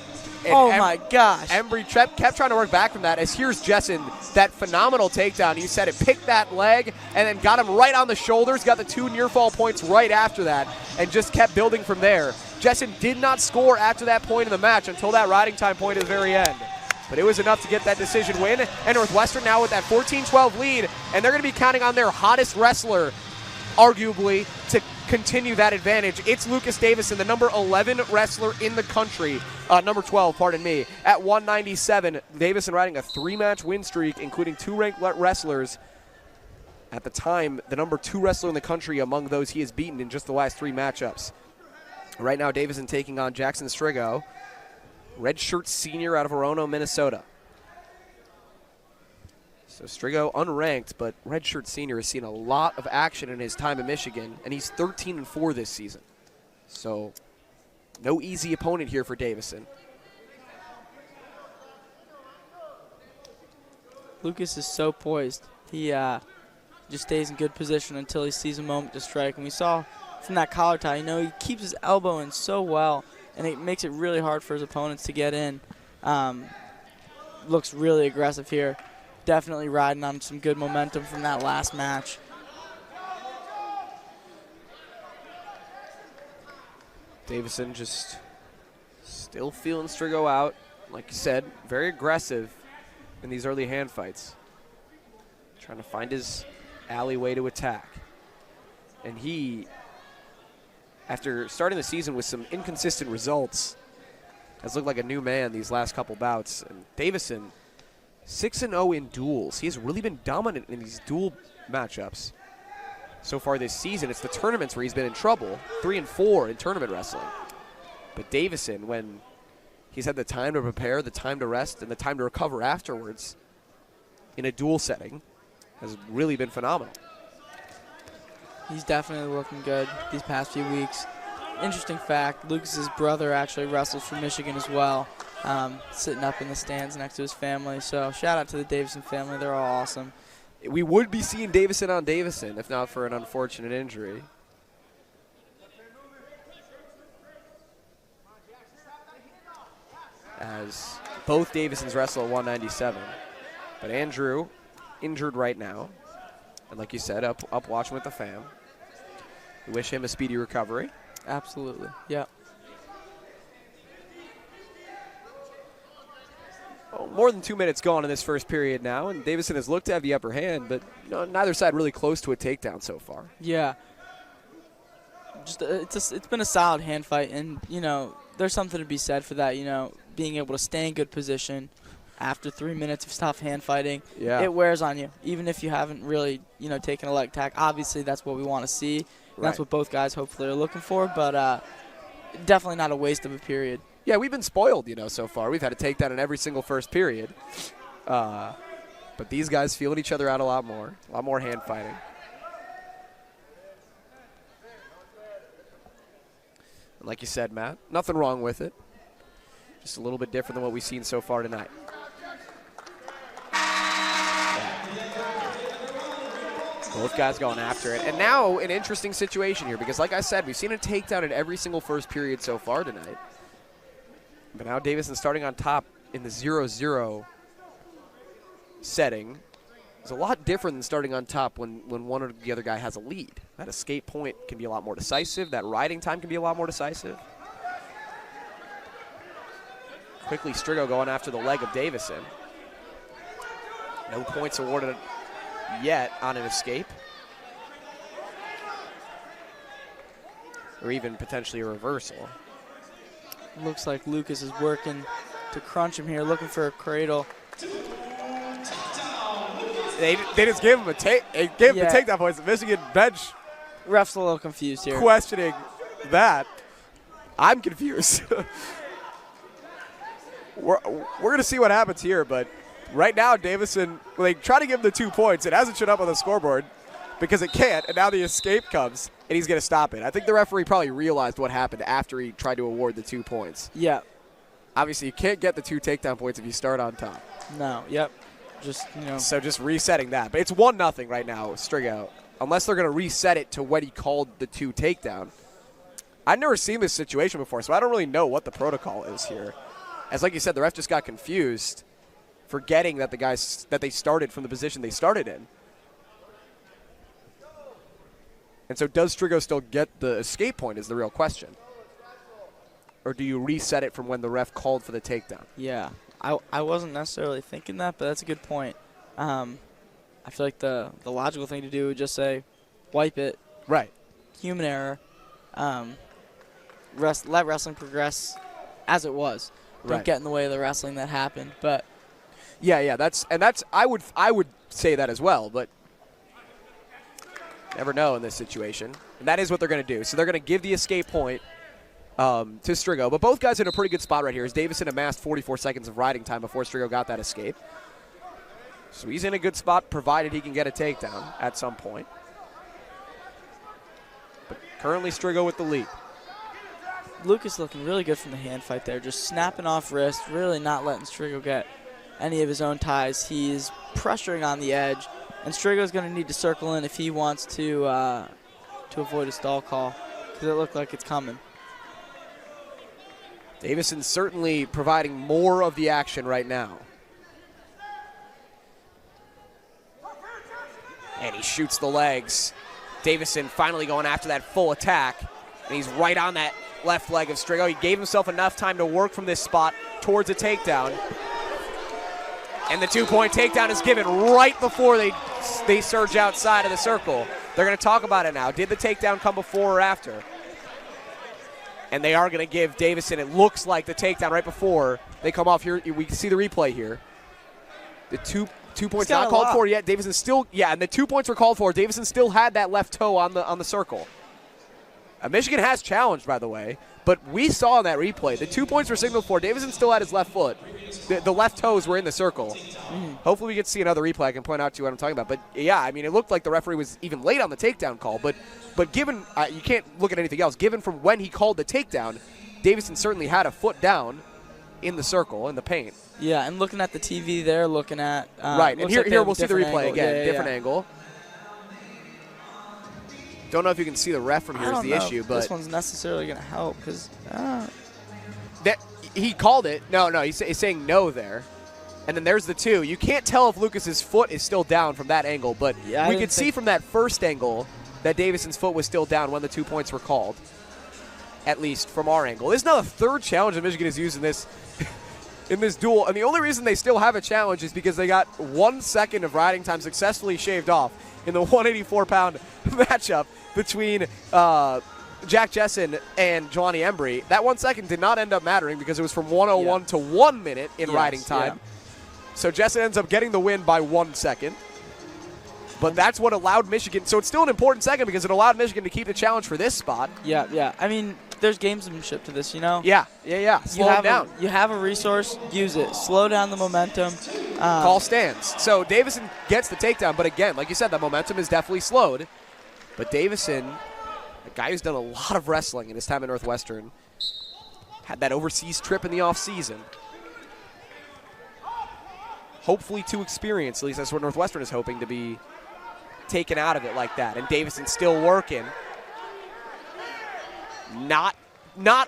Speaker 2: And my gosh.
Speaker 1: Embry kept trying to work back from that as here's Jessen, that phenomenal takedown. You said it, picked that leg and then got him right on the shoulders, got the 2 near fall points right after that, and just kept building from there. Jessen did not score after that point in the match until that riding time point at the very end. But it was enough to get that decision win, and Northwestern now with that 14-12 lead, and they're going to be counting on their hottest wrestler, arguably, to continue that advantage. It's Lucas Davison, the number 11 wrestler in the country, number 12, pardon me, at 197. Davison riding a 3-match win streak, including 2 ranked wrestlers. At the time, the number 2 wrestler in the country among those he has beaten in just the last 3 matchups. Right now, Davison taking on Jackson Strigo, redshirt senior out of Orono, Minnesota. So Strigo unranked, but redshirt senior has seen a lot of action in his time in Michigan, and he's 13-4 this season. So no easy opponent here for Davison.
Speaker 2: Lucas is so poised. He just stays in good position until he sees a moment to strike. And we saw from that collar tie, he keeps his elbow in so well, and it makes it really hard for his opponents to get in. Looks really aggressive here. Definitely riding on some good momentum from that last match.
Speaker 1: Davison just still feeling Strigo out. Like you said, very aggressive in these early hand fights. Trying to find his alleyway to attack. And he, after starting the season with some inconsistent results, has looked like a new man these last couple bouts. And Davison, 6-0 in duels. He has really been dominant in these duel matchups so far this season. It's the tournaments where he's been in trouble. 3-4 in tournament wrestling. But Davison, when he's had the time to prepare, the time to rest, and the time to recover afterwards in a duel setting, has really been phenomenal.
Speaker 2: He's definitely looking good these past few weeks. Interesting fact, Lucas's brother actually wrestles for Michigan as well. Sitting up in the stands next to his family. So shout out to the Davison family. They're all awesome.
Speaker 1: We would be seeing Davison on Davison if not for an unfortunate injury. As both Davisons wrestle at 197. But Andrew injured right now. And like you said, up watching with the fam. We wish him a speedy recovery.
Speaker 2: Absolutely. Yep.
Speaker 1: More than 2 minutes gone in this first period now, and Davison has looked to have the upper hand, but neither side really close to a takedown so far.
Speaker 2: Yeah. It's been a solid hand fight, and, there's something to be said for that, being able to stay in good position after 3 minutes of tough hand fighting.
Speaker 1: Yeah.
Speaker 2: It wears on you, even if you haven't really, taken a leg tack. Obviously, that's what we want to see.
Speaker 1: Right.
Speaker 2: That's what both guys hopefully are looking for, but definitely not a waste of a period.
Speaker 1: Yeah, we've been spoiled, so far. We've had a takedown in every single first period. But these guys feeling each other out a lot more hand fighting. And like you said, Matt, nothing wrong with it. Just a little bit different than what we've seen so far tonight. Both guys going after it. And now an interesting situation here because, like I said, we've seen a takedown in every single first period so far tonight. But now Davison starting on top in the 0-0 setting is a lot different than starting on top when one or the other guy has a lead. That escape point can be a lot more decisive. That riding time can be a lot more decisive. Quickly, Strigo going after the leg of Davison. No points awarded yet on an escape. Or even potentially a reversal.
Speaker 2: Looks like Lucas is working to crunch him here, looking for a cradle.
Speaker 1: They just gave him a takedown points. The Michigan bench
Speaker 2: ref's a little confused here.
Speaker 1: Questioning that. I'm confused. We're going to see what happens here, but right now Davison, they try to give him the 2 points. It hasn't shown up on the scoreboard because it can't, and now the escape comes, and he's going to stop it. I think the referee probably realized what happened after he tried to award the 2 points.
Speaker 2: Yeah.
Speaker 1: Obviously, you can't get the 2 takedown points if you start on top.
Speaker 2: No, yep. So
Speaker 1: just resetting that. But it's 1-0 right now, Strigo. Unless they're going to reset it to when he called the 2 takedown. I've never seen this situation before, so I don't really know what the protocol is here. As like you said, the ref just got confused, forgetting that they started from the position they started in. And so does Strigo still get the escape point is the real question. Or do you reset it from when the ref called for the takedown?
Speaker 2: Yeah. I wasn't necessarily thinking that, but that's a good point. I feel like the logical thing to do would just say, wipe it.
Speaker 1: Right. Human
Speaker 2: error. Let wrestling progress as it was. Don't get in the way of the wrestling that happened. But
Speaker 1: yeah, that's I would say that as well, but never know in this situation. And that is what they're going to do. So they're going to give the escape point to Strigo. But both guys in a pretty good spot right here as Davison amassed 44 seconds of riding time before Strigo got that escape. So he's in a good spot provided he can get a takedown at some point. But currently Strigo with the lead.
Speaker 2: Lucas looking really good from the hand fight there, just snapping off wrist, really not letting Strigo get any of his own ties. He's pressuring on the edge, and Strigo's going to need to circle in if he wants to avoid a stall call because it looked like it's coming.
Speaker 1: Davison certainly providing more of the action right now. And he shoots the legs. Davison finally going after that full attack. And he's right on that left leg of Strigo. He gave himself enough time to work from this spot towards a takedown. And the 2-point takedown is given right before they surge outside of the circle. They're going to talk about it now. Did the takedown come before or after? And they are going to give Davison, it looks like, the takedown right before they come off here. We can see the replay here. The two points not called for yet. Davison still, and the 2 points were called for. Davison still had that left toe on the circle. Michigan has challenged, by the way, but we saw in that replay, the 2 points were signaled for. Davison still had his left foot. The left toes were in the circle. Hopefully we get to see another replay. I can point out to you what I'm talking about. But, yeah, I mean, it looked like the referee was even late on the takedown call. But given, you can't look at anything else. Given from when he called the takedown, Davison certainly had a foot down in the circle, in the paint.
Speaker 2: Yeah, and looking at the TV there, looking at
Speaker 1: right, and here we'll see the replay again, different angle. Don't know if you can see the ref from here is the issue, but
Speaker 2: this one's necessarily going to help because
Speaker 1: he called it. No, he's saying no there, and then there's the 2. You can't tell if Lucas's foot is still down from that angle, but we could see from that first angle that Davison's foot was still down when the 2 points were called. At least from our angle. This is now the third challenge that Michigan has used in this in this duel, and the only reason they still have a challenge is because they got 1 second of riding time successfully shaved off in the 184-pound matchup between Jack Jessen and Jelani Embry. That 1 second did not end up mattering because it was from 1:01 to 1 minute in riding time. So Jessen ends up getting the win by 1 second. But that's what allowed Michigan. So it's still an important second because it allowed Michigan to keep the challenge for this spot.
Speaker 2: Yeah. I mean, there's gamesmanship to this, you know?
Speaker 1: Yeah. Slow them down.
Speaker 2: You have a resource, use it. Slow down the momentum.
Speaker 1: Call stands. So Davison gets the takedown, but again, like you said, the momentum is definitely slowed. But Davison, a guy who's done a lot of wrestling in his time at Northwestern, had that overseas trip in the offseason. Hopefully too experienced, at least that's what Northwestern is hoping, to be taken out of it like that. And Davison's still working. Not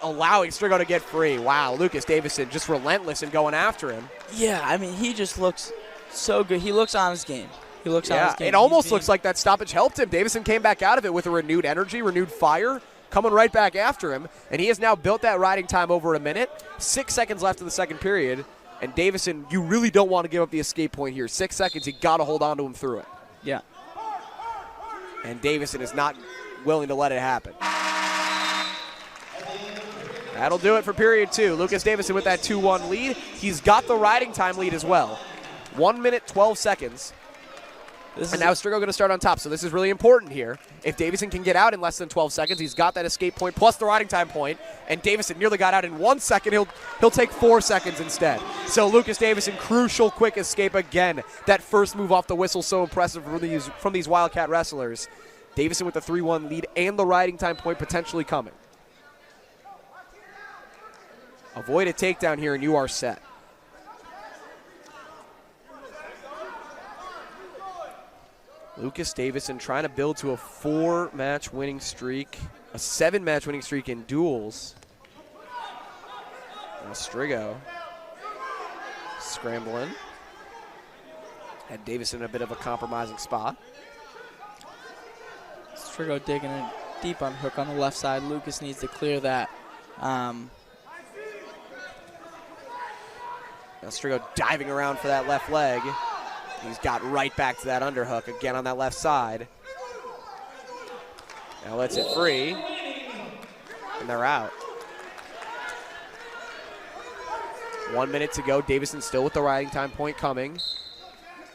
Speaker 1: allowing Strigo to get free. Wow, Lucas Davison just relentless in going after him.
Speaker 2: Yeah, I mean, he just looks so good. He looks on his game. He looks on his game.
Speaker 1: It almost looks like that stoppage helped him. Davison came back out of it with a renewed energy, renewed fire, coming right back after him. And he has now built that riding time over a minute. 6 seconds left in the second period. And Davison, you really don't want to give up the escape point here. 6 seconds, you got to hold on to him through it.
Speaker 2: Yeah.
Speaker 1: And Davison is not willing to let it happen. That'll do it for period 2. Lucas Davison with that 2-1 lead. He's got the riding time lead as well. 1 minute, 12 seconds. And now Strigo going to start on top, so this is really important here. If Davison can get out in less than 12 seconds, he's got that escape point plus the riding time point, and Davison nearly got out in 1 second. He'll take 4 seconds instead. So Lucas Davison, crucial quick escape again. That first move off the whistle, so impressive from these Wildcat wrestlers. Davison with the 3-1 lead and the riding time point potentially coming. Avoid a takedown here, and you are set. Lucas Davison trying to build to a 4-match winning streak, a 7-match winning streak in duels. Now Strigo scrambling. Had Davison in a bit of a compromising spot.
Speaker 2: Strigo digging in deep on hook on the left side. Lucas needs to clear that.
Speaker 1: Now Strigo diving around for that left leg. He's got right back to that underhook again on that left side. Now lets it free. And they're out. 1 minute to go. Davison still with the riding time point coming.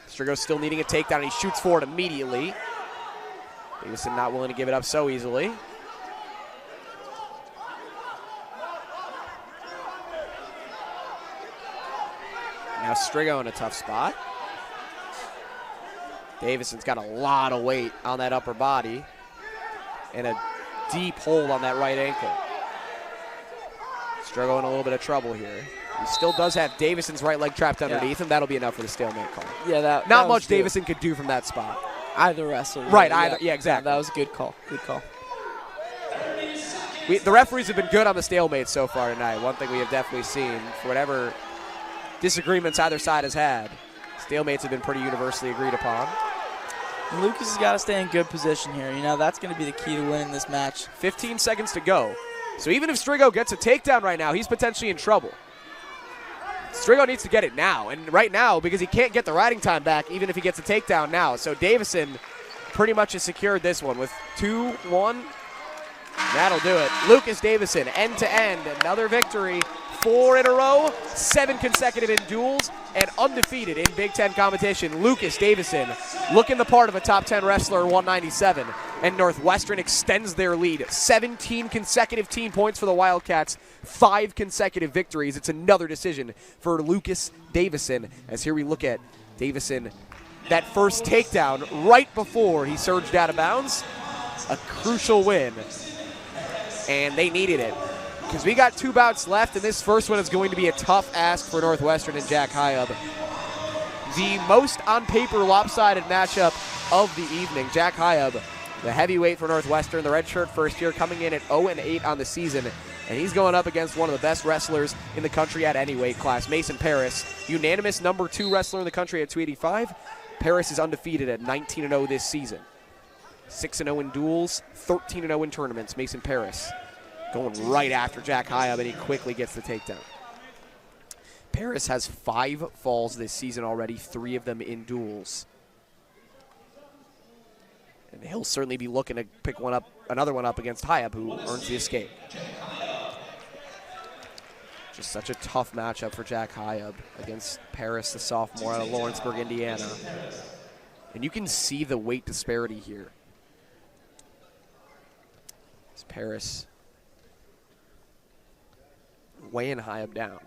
Speaker 1: Strigo still needing a takedown, and he shoots forward immediately. Davison not willing to give it up so easily. Now Strigo in a tough spot. Davison's got a lot of weight on that upper body and a deep hold on that right ankle. Strigo in a little bit of trouble here. He still does have Davison's right leg trapped underneath him. That'll be enough for the stalemate call.
Speaker 2: Yeah,
Speaker 1: not much Davison could do from that spot.
Speaker 2: Either wrestler.
Speaker 1: Right, either. Yeah, exactly.
Speaker 2: That was a good call. Good call.
Speaker 1: The referees have been good on the stalemate so far tonight. One thing we have definitely seen, for whatever disagreements either side has had, stalemates have been pretty universally agreed upon.
Speaker 2: Lucas has got to stay in good position here. You know, that's going to be the key to winning this match.
Speaker 1: 15 seconds to go. So even if Strigo gets a takedown right now, he's potentially in trouble. Strigo needs to get it now, and right now, because he can't get the riding time back even if he gets a takedown now. So Davison pretty much has secured this one with 2-1. That'll do it. Lucas Davison, end-to-end, another victory. 4 in a row, 7 consecutive in duels, and undefeated in Big Ten competition. Lucas Davison looking the part of a top 10 wrestler, 197. And Northwestern extends their lead. 17 consecutive team points for the Wildcats, 5 consecutive victories. It's another decision for Lucas Davison. As here we look at Davison, that first takedown right before he surged out of bounds. A crucial win, and they needed it. Because we got 2 bouts left, and this first one is going to be a tough ask for Northwestern and Jack Hyub. The most on-paper lopsided matchup of the evening. Jack Hyub, the heavyweight for Northwestern, the redshirt first year, coming in at 0-8 on the season. And he's going up against one of the best wrestlers in the country at any weight class, Mason Paris. Unanimous number 2 wrestler in the country at 285. Paris is undefeated at 19-0 this season. 6-0 in duels, 13-0 in tournaments, Mason Paris. Going right after Jack Hyub, and he quickly gets the takedown. Paris has 5 falls this season already, 3 of them in duels. And he'll certainly be looking to pick another one up against Hyub, who earns the escape. Just such a tough matchup for Jack Hyub against Paris, the sophomore out of Lawrenceburg, Indiana. And you can see the weight disparity here. As Paris weighing Hyub down.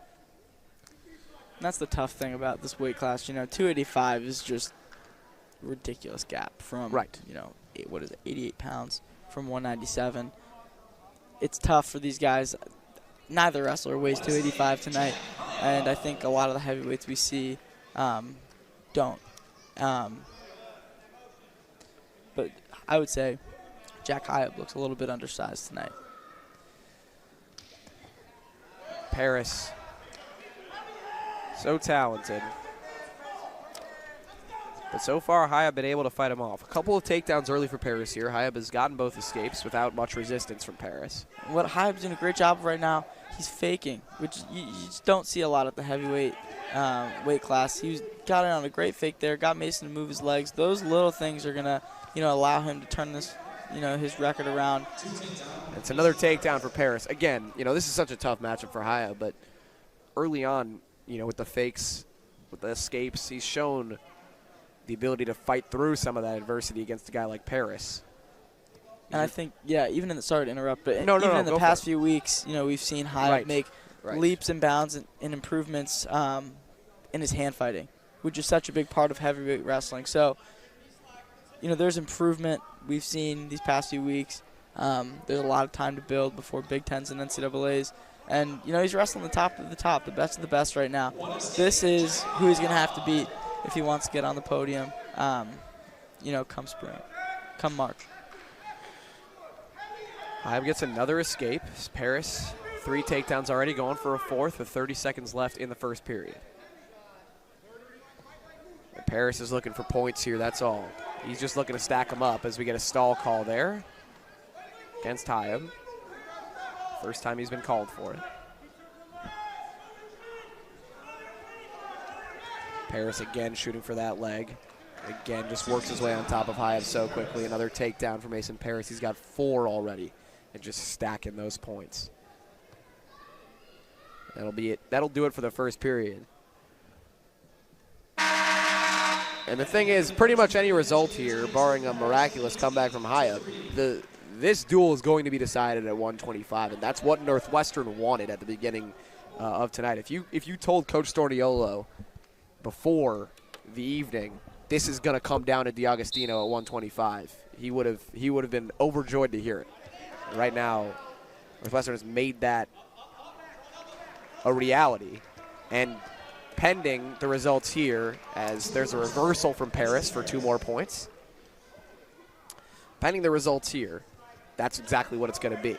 Speaker 2: And that's the tough thing about this weight class. 285 is just a ridiculous gap from,
Speaker 1: right.
Speaker 2: 88 pounds from 197. It's tough for these guys. Neither wrestler weighs 285 tonight, and I think a lot of the heavyweights we see don't. But I would say Jack Hyatt looks a little bit undersized tonight.
Speaker 1: Paris, so talented. But so far, Hayab been able to fight him off. A couple of takedowns early for Paris here. Hayab has gotten both escapes without much resistance from Paris.
Speaker 2: What Hayab's doing a great job of right now, he's faking, which you just don't see a lot at the heavyweight weight class. He got in on a great fake there, got Mason to move his legs. Those little things are going to, allow him to turn this, his record around.
Speaker 1: It's another takedown for Paris. Again, this is such a tough matchup for Hayab, but early on, with the fakes, with the escapes, he's shown the ability to fight through some of that adversity against a guy like Paris.
Speaker 2: And I think, even in the, sorry to interrupt, but
Speaker 1: no,
Speaker 2: in the past few weeks, we've seen Hayab make
Speaker 1: Right.
Speaker 2: leaps and bounds and improvements in his hand fighting, which is such a big part of heavyweight wrestling. So, there's improvement we've seen these past few weeks. There's a lot of time to build before Big Tens and NCAAs. And, he's wrestling the top of the top, the best of the best right now. This is who he's going to have to beat if he wants to get on the podium, come spring, come March.
Speaker 1: Hayab gets another escape. Paris, 3 takedowns already, going for a 4th with 30 seconds left in the first period. And Paris is looking for points here, that's all. He's just looking to stack them up as we get a stall call there against Hayab. First time he's been called for it. Paris again shooting for that leg. Again, just works his way on top of Hayab so quickly. Another takedown for Mason Paris. He's got 4 already and just stacking those points. That'll be it. That'll do it for the first period. And the thing is, pretty much any result here, barring a miraculous comeback from Hayab, this duel is going to be decided at 125, and that's what Northwestern wanted at the beginning of tonight. If you told Coach Storniolo before the evening, this is going to come down to DeAugustino at 125, he would have been overjoyed to hear it. And right now, Northwestern has made that a reality, and pending the results here, as there's a reversal from Paris for 2 more points. Pending the results here, that's exactly what it's going to be.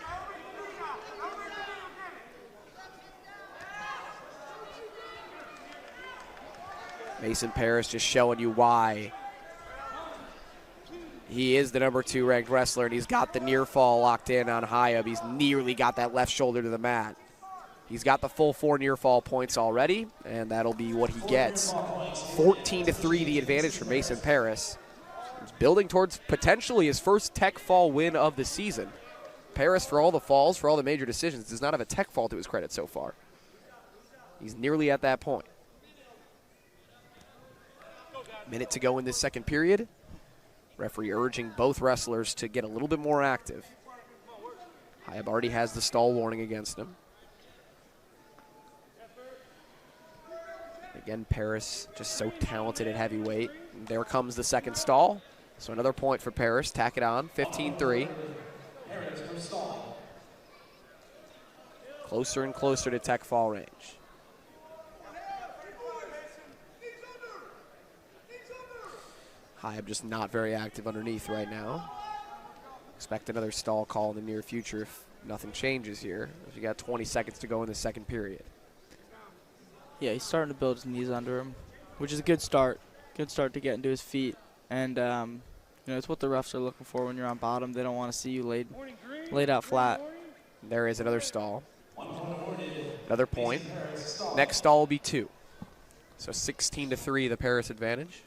Speaker 1: Mason Paris just showing you why he is the number 2 ranked wrestler, and he's got the near fall locked in on Hayab. He's nearly got that left shoulder to the mat. He's got the full 4 near fall points already, and that'll be what he gets. 14-3 the advantage for Mason Paris. He's building towards potentially his first tech fall win of the season. Paris, for all the falls, for all the major decisions, does not have a tech fall to his credit so far. He's nearly at that point. Minute to go in this second period. Referee urging both wrestlers to get a little bit more active. Hayab already has the stall warning against him. Again, Paris just so talented at heavyweight. And there comes the second stall. So another point for Paris. Tack it on, 15-3. Closer and closer to tech fall range. Hayab just not very active underneath right now. Expect another stall call in the near future if nothing changes here. We got 20 seconds to go in the second period.
Speaker 2: Yeah, he's starting to build his knees under him, which is a good start. Good start to get into his feet. And, it's what the refs are looking for when you're on bottom. They don't want to see you laid out flat.
Speaker 1: There is another stall. Another point. Next stall will be 2. So 16-3, the Paris advantage.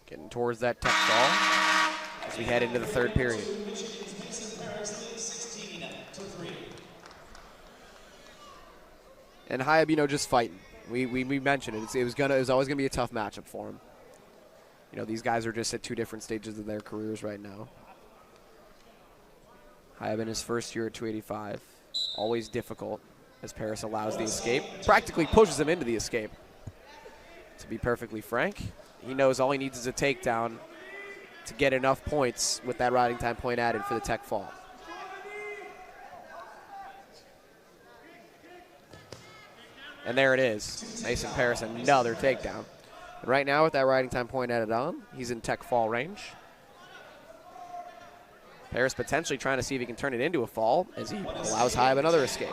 Speaker 1: Getting towards that tech stall as we head into the third period. And Hayab, just fighting. We mentioned it. It was always gonna be a tough matchup for him. These guys are just at 2 different stages of their careers right now. Hayab in his first year at 285, always difficult as Paris allows the escape. Practically pushes him into the escape. To be perfectly frank, he knows all he needs is a takedown to get enough points with that riding time point added for the tech fall. And there it is. Mason Paris, another takedown. And right now with that riding time point added on, he's in tech fall range. Paris potentially trying to see if he can turn it into a fall as he allows Hyab another escape.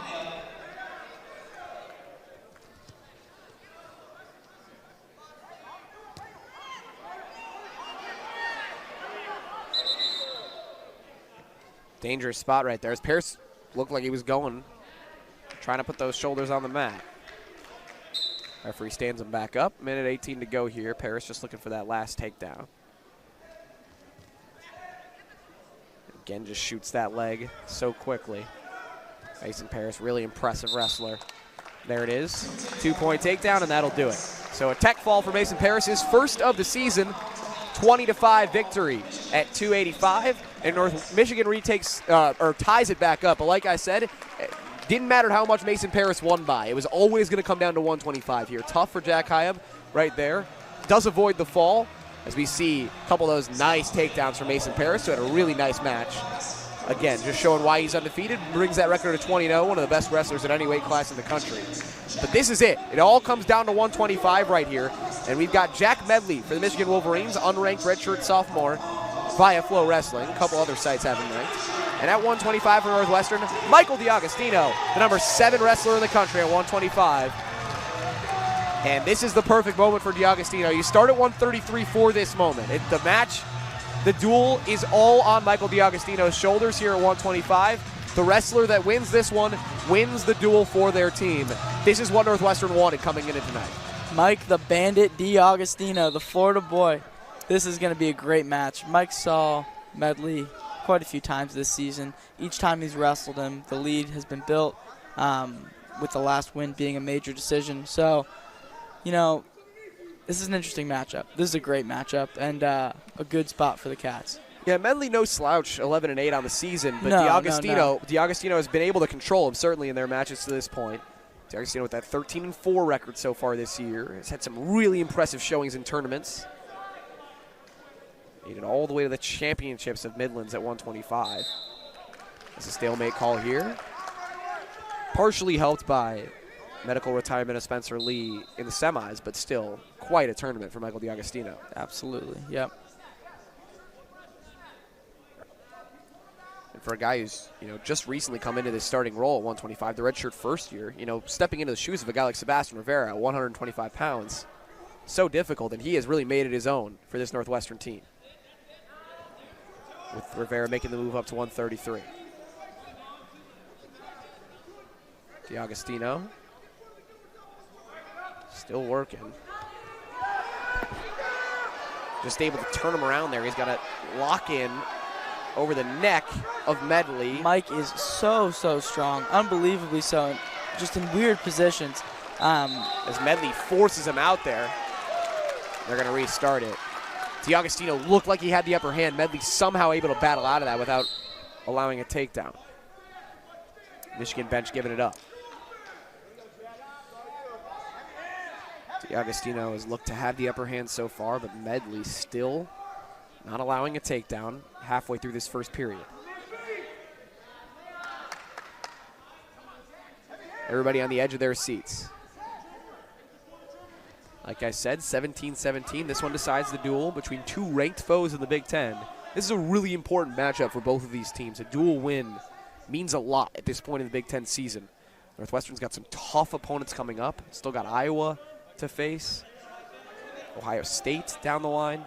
Speaker 1: Dangerous spot right there as Paris looked like he was going, trying to put those shoulders on the mat. Referee stands him back up. Minute 18 to go here. Paris just looking for that last takedown. Again, just shoots that leg so quickly. Mason Paris, really impressive wrestler. There it is. 2-point takedown, and that'll do it. So a tech fall for Mason Paris, his first of the season. 20-5 victory at 285. And Michigan retakes or ties it back up. But like I said, it didn't matter how much Mason Paris won by. It was always going to come down to 125 here. Tough for Jack Hyab right there. Does avoid the fall as we see a couple of those nice takedowns from Mason Paris, who had a really nice match. Again, just showing why he's undefeated. Brings that record to 20-0, one of the best wrestlers at any weight class in the country. But this is it. It all comes down to 125 right here. And we've got Jack Medley for the Michigan Wolverines, unranked redshirt sophomore via Flow Wrestling. A couple other sites have him ranked. And at 125 for Northwestern, Michael DeAugustino, the number 7 wrestler in the country at 125. And this is the perfect moment for DeAugustino. You start at 133 for this moment. The match, the duel is all on Michael DeAugustino's shoulders here at 125. The wrestler that wins this one wins the duel for their team. This is what Northwestern wanted coming into tonight.
Speaker 2: Mike the Bandit DeAugustino, the Florida boy. This is going to be a great match. Mike saw Medley quite a few times this season. Each time he's wrestled him, the lead has been built, with the last win being a major decision. So, you know, this is an interesting matchup. This is a great matchup and a good spot for the Cats.
Speaker 1: Yeah, Medley no slouch, 11-8 on the season, but
Speaker 2: No.
Speaker 1: DeAugustino has been able to control him certainly in their matches to this point. DeAugustino with that 13-4 record so far this year has had some really impressive showings in tournaments. Made it all the way to the championships of Midlands at 125. It's a stalemate call here. Partially helped by medical retirement of Spencer Lee in the semis, but still quite a tournament for Michael DeAugustino.
Speaker 2: Absolutely, yep.
Speaker 1: And for a guy who's, just recently come into this starting role at 125, the redshirt first year, stepping into the shoes of a guy like Sebastian Rivera at 125 pounds, so difficult, and he has really made it his own for this Northwestern team. With Rivera making the move up to 133. DeAugustino still working. Just able to turn him around there. He's got to lock in over the neck of Medley.
Speaker 2: Mike is so strong, unbelievably so, just in weird positions.
Speaker 1: As Medley forces him out there, they're going to restart it. DeAugustino looked like he had the upper hand. Medley somehow able to battle out of that without allowing a takedown. Michigan bench giving it up. DeAugustino has looked to have the upper hand so far, but Medley still not allowing a takedown halfway through this first period. Everybody on the edge of their seats. Like I said, 17-17. This one decides the duel between two ranked foes in the Big Ten. This is a really important matchup for both of these teams. A dual win means a lot at this point in the Big Ten season. Northwestern's got some tough opponents coming up. Still got Iowa to face. Ohio State down the line.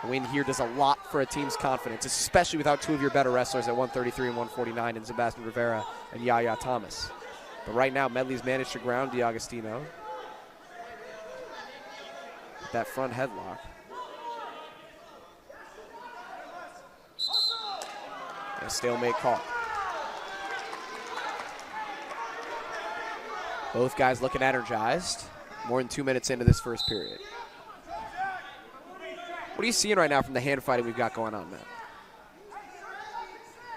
Speaker 1: A win here does a lot for a team's confidence, especially without two of your better wrestlers at 133 and 149 in Sebastian Rivera and Yaya Thomas. But right now, Medley's managed to ground DeAugustino. That front headlock. And a stalemate call. Both guys looking energized. More than 2 minutes into this first period. What are you seeing right now from the hand fighting we've got going on, Matt?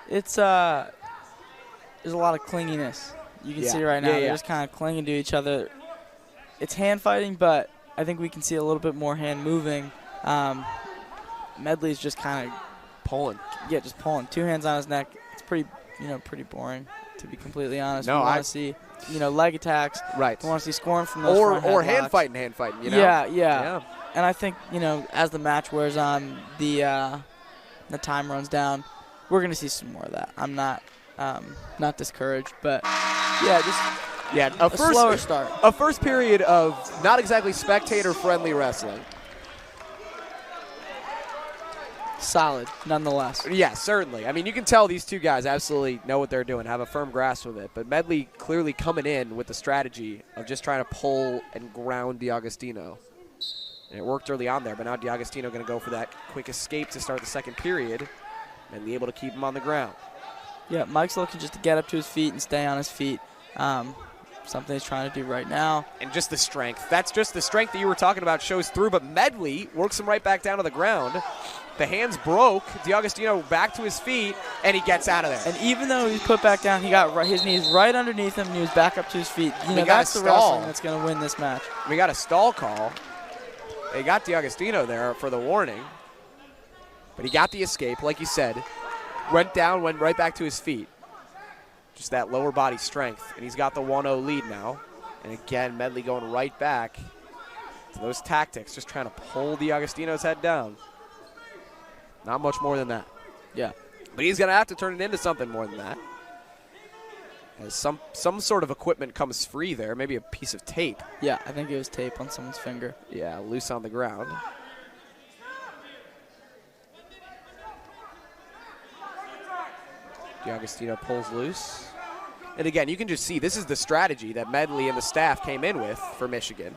Speaker 2: It's there's a lot of clinginess. You can see right now they're just kind of clinging to each other. It's hand fighting, but I think we can see a little bit more hand moving. Medley's just kind of
Speaker 1: pulling.
Speaker 2: Yeah, just pulling. 2 hands on his neck. It's pretty boring, to be completely honest.
Speaker 1: No,
Speaker 2: we want to see, leg attacks.
Speaker 1: Right.
Speaker 2: We want to see scoring from those
Speaker 1: or hand fighting, you know?
Speaker 2: Yeah. And I think, as the match wears on, the time runs down, we're going to see some more of that. I'm not discouraged, but a slower start.
Speaker 1: A first period of not exactly spectator-friendly wrestling.
Speaker 2: Solid, nonetheless.
Speaker 1: Yeah, certainly. I mean, you can tell these two guys absolutely know what they're doing, have a firm grasp of it. But Medley clearly coming in with the strategy of just trying to pull and ground DeAugustino. And it worked early on there, but now DeAugustino going to go for that quick escape to start the second period. Medley able to keep him on the ground.
Speaker 2: Yeah, Mike's looking just to get up to his feet and stay on his feet. Something he's trying to do right now.
Speaker 1: And just the strength. That's just the strength that you were talking about shows through, but Medley works him right back down to the ground. The hands broke. DeAugustino back to his feet, and he gets out of there.
Speaker 2: And even though he's put back down, he got his knees right underneath him, and he was back up to his feet. That's the wrestling that's going to win this match.
Speaker 1: We got a stall call. They got DeAugustino there for the warning. But he got the escape, like you said. Went down, went right back to his feet. Just that lower body strength. And he's got the 1-0 lead now. And again, Medley going right back to those tactics, just trying to pull DeAugustino's head down. Not much more than that.
Speaker 2: Yeah.
Speaker 1: But he's going to have to turn it into something more than that. As some sort of equipment comes free there, maybe a piece of tape.
Speaker 2: Yeah, I think it was tape on someone's finger.
Speaker 1: Yeah, loose on the ground. DeAugustino pulls loose. And again, you can just see this is the strategy that Medley and the staff came in with for Michigan.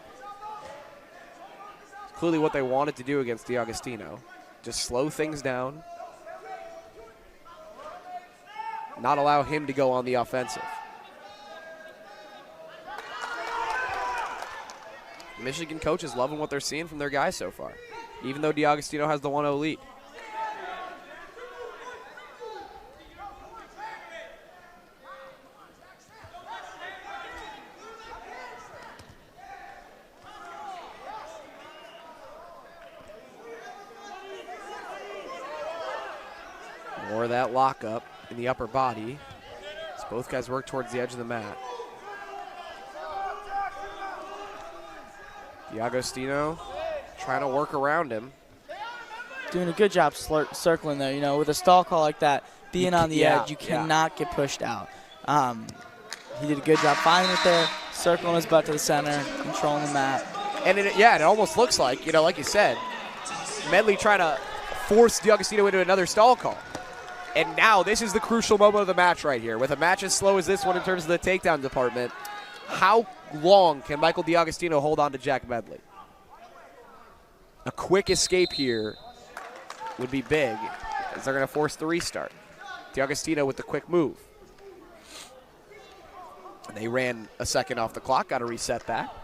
Speaker 1: It's clearly what they wanted to do against DeAugustino. Just slow things down. Not allow him to go on the offensive. Michigan coaches loving what they're seeing from their guys so far, even though DeAugustino has the 1-0 lead. More of that lockup in the upper body as both guys work towards the edge of the mat. DeAugustino trying to work around him.
Speaker 2: Doing a good job circling there. With a stall call like that, being on the edge, you cannot get pushed out. He did a good job finding it there, circling his butt to the center, controlling the mat.
Speaker 1: And it almost looks like, like you said, Medley trying to force DeAugustino into another stall call. And now this is the crucial moment of the match right here. With a match as slow as this one in terms of the takedown department, how long can Michael DeAugustino hold on to Jack Medley? A quick escape here would be big, as they're going to force the restart. DeAugustino with the quick move. They ran a second off the clock. Got to reset that.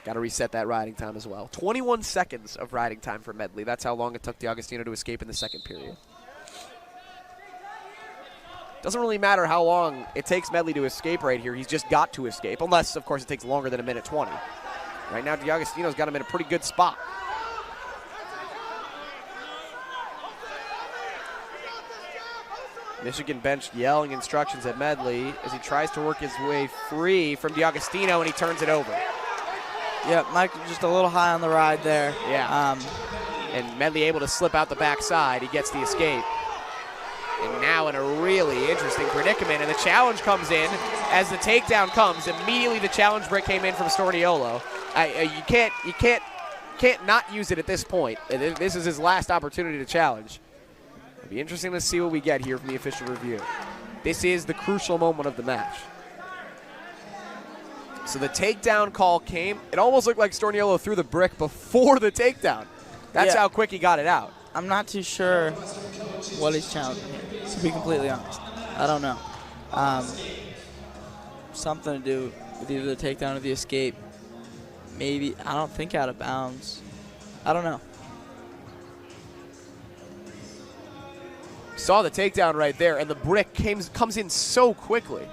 Speaker 1: Got to reset that riding time as well. 21 seconds of riding time for Medley. That's how long it took DeAugustino to escape in the second period. Doesn't really matter how long it takes Medley to escape right here. He's just got to escape, unless, of course, it takes longer than a minute 20. Right now, DeAugustino's got him in a pretty good spot. Michigan bench yelling instructions at Medley as he tries to work his way free from DeAugustino, and he turns it over.
Speaker 2: Yeah, Mike just a little high on the ride there.
Speaker 1: Yeah. And Medley able to slip out the backside. He gets the escape. And now in a really interesting predicament. And the challenge comes in as the takedown comes. Immediately the challenge break came in from Storniolo. You can't not use it at this point. This is his last opportunity to challenge. It'll be interesting to see what we get here from the official review. This is the crucial moment of the match. So the takedown call came. It almost looked like Storniolo threw the brick before the takedown. That's how quick he got it out.
Speaker 2: I'm not too sure what he's challenging here, to be completely honest. I don't know. Something to do with either the takedown or the escape. Maybe, I don't think out of bounds. I don't know.
Speaker 1: saw the takedown right there, and the brick comes in so quickly.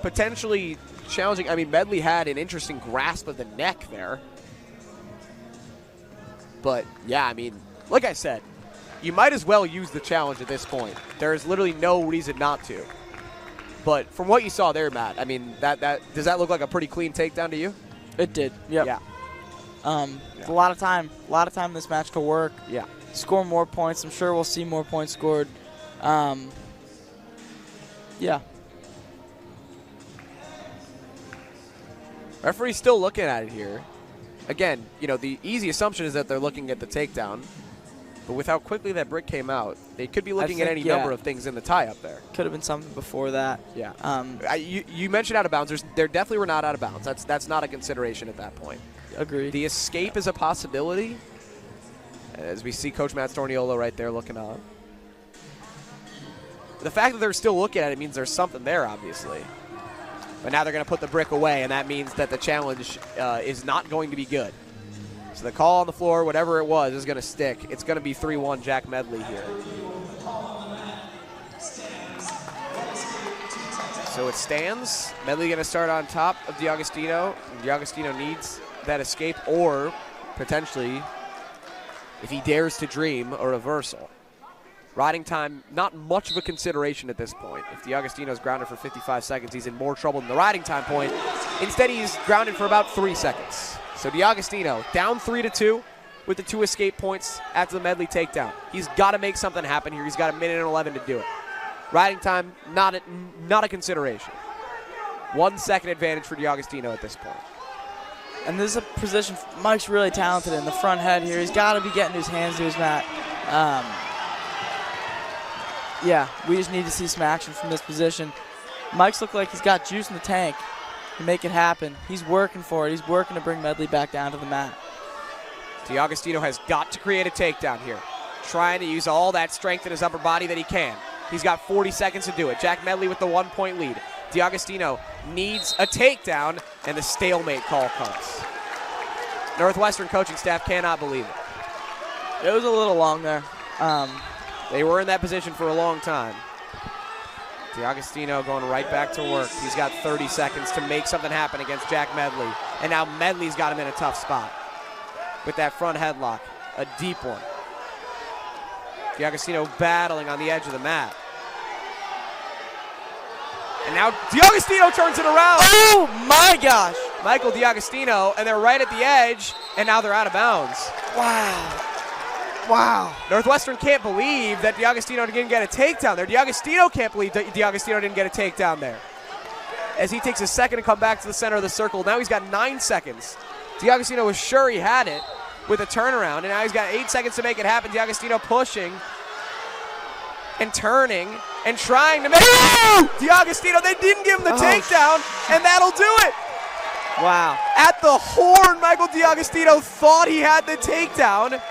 Speaker 1: Potentially challenging. I mean, Medley had an interesting grasp of the neck there. But, yeah, I mean, like I said, you might as well use the challenge at this point. There is literally no reason not to. But from what you saw there, Matt, I mean, does that look like a pretty clean takedown to you?
Speaker 2: It did. Yep.
Speaker 1: Yeah.
Speaker 2: A lot of time in this match to work.
Speaker 1: Yeah.
Speaker 2: Score more points. I'm sure we'll see more points scored. Yeah.
Speaker 1: Referee's still looking at it here. Again, you know, the easy assumption is that they're looking at the takedown. But with how quickly that brick came out, they could be looking at any number of things in the tie-up there.
Speaker 2: Could have been something before that.
Speaker 1: Yeah. You mentioned out of bounds. There definitely were not out of bounds. That's not a consideration at that point.
Speaker 2: Agreed.
Speaker 1: The escape is a possibility, as we see Coach Matt Storniolo right there looking up. The fact that they're still looking at it means there's something there, obviously. But now they're going to put the brick away, and that means that the challenge is not going to be good. So the call on the floor, whatever it was, is going to stick. It's going to be 3-1 Jack Medley here. So it stands. Medley going to start on top of DeAugustino. DeAugustino needs that escape, or potentially, if he dares to dream, a reversal. Riding time, not much of a consideration at this point. If DeAugustino's grounded for 55 seconds, he's in more trouble than the riding time point. Instead, he's grounded for about 3 seconds. So DeAugustino down 3-2 with the 2 escape points after the Medley takedown. He's got to make something happen here. He's got 1 minute and 11 to do it. Riding time, not a consideration. 1 second advantage for DeAugustino at this point.
Speaker 2: And this is a position Mike's really talented in the front head here. He's got to be getting his hands to his mat. Yeah, we just need to see some action from this position. Mike's looked like he's got juice in the tank to make it happen. He's working for it. He's working to bring Medley back down to the mat.
Speaker 1: DeAugustino has got to create a takedown here. Trying to use all that strength in his upper body that he can. He's got 40 seconds to do it. Jack Medley with the 1-point lead. DeAugustino needs a takedown, and the stalemate call comes. Northwestern coaching staff cannot believe it.
Speaker 2: It was a little long there.
Speaker 1: They were in that position for a long time. DeAugustino going right back to work. He's got 30 seconds to make something happen against Jack Medley. And now Medley's got him in a tough spot with that front headlock, a deep one. DeAugustino battling on the edge of the mat. And now DeAugustino turns it around.
Speaker 2: Oh, my gosh.
Speaker 1: Michael DeAugustino, and they're right at the edge, and now they're out of bounds.
Speaker 2: Wow. Wow.
Speaker 1: Northwestern can't believe that DeAugustino didn't get a takedown there. DeAugustino can't believe that DeAugustino didn't get a takedown there. As he takes a second to come back to the center of the circle. Now he's got 9 seconds. DeAugustino was sure he had it with a turnaround, and now he's got 8 seconds to make it happen. DeAugustino pushing and turning and trying to make it. DeAugustino, they didn't give him the takedown, and that'll do it.
Speaker 2: Wow.
Speaker 1: At the horn, Michael DeAugustino thought he had the takedown.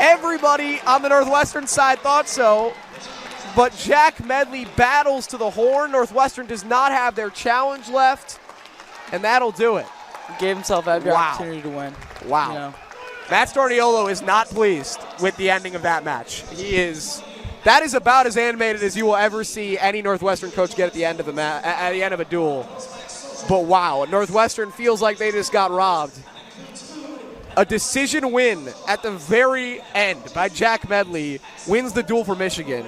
Speaker 1: Everybody on the Northwestern side thought so, but Jack Medley battles to the horn. Northwestern does not have their challenge left, and that'll do it.
Speaker 2: He gave himself every opportunity to win.
Speaker 1: Wow.
Speaker 2: You know.
Speaker 1: Matt Storniolo is not pleased with the ending of that match. That is about as animated as you will ever see any Northwestern coach get at the end of a duel. But wow, Northwestern feels like they just got robbed. A decision win at the very end by Jack Medley wins the duel for Michigan.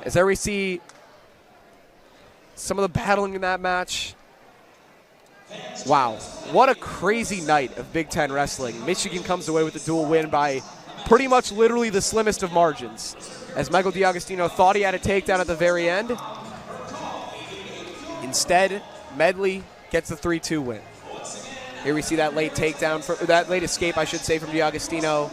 Speaker 1: As there we see some of the battling in that match. Wow, what a crazy night of Big Ten wrestling. Michigan comes away with the duel win by pretty much literally the slimmest of margins. As Michael DeAugustino thought he had a takedown at the very end. Instead, Medley gets the 3-2 win. Here we see that late takedown, that late escape, I should say, from DeAugustino.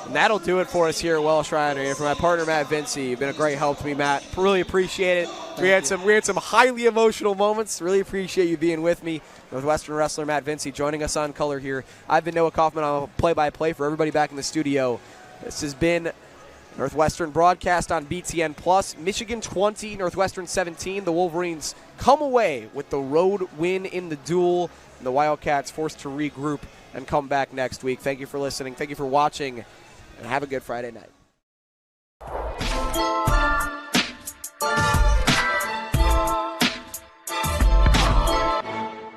Speaker 1: And that'll do it for us here at Welsh Ryder. Here from my partner, Matt Vincey. You've been a great help to me, Matt. Really appreciate it. We had some highly emotional moments. Really appreciate you being with me. Northwestern wrestler Matt Vincey joining us on color here. I've been Noah Kaufman. I'm a play-by-play for everybody back in the studio. This has been Northwestern broadcast on BTN Plus. Michigan 20, Northwestern 17. The Wolverines come away with the road win in the duel. And the Wildcats forced to regroup and come back next week. Thank you for listening. Thank you for watching. And have a good Friday night.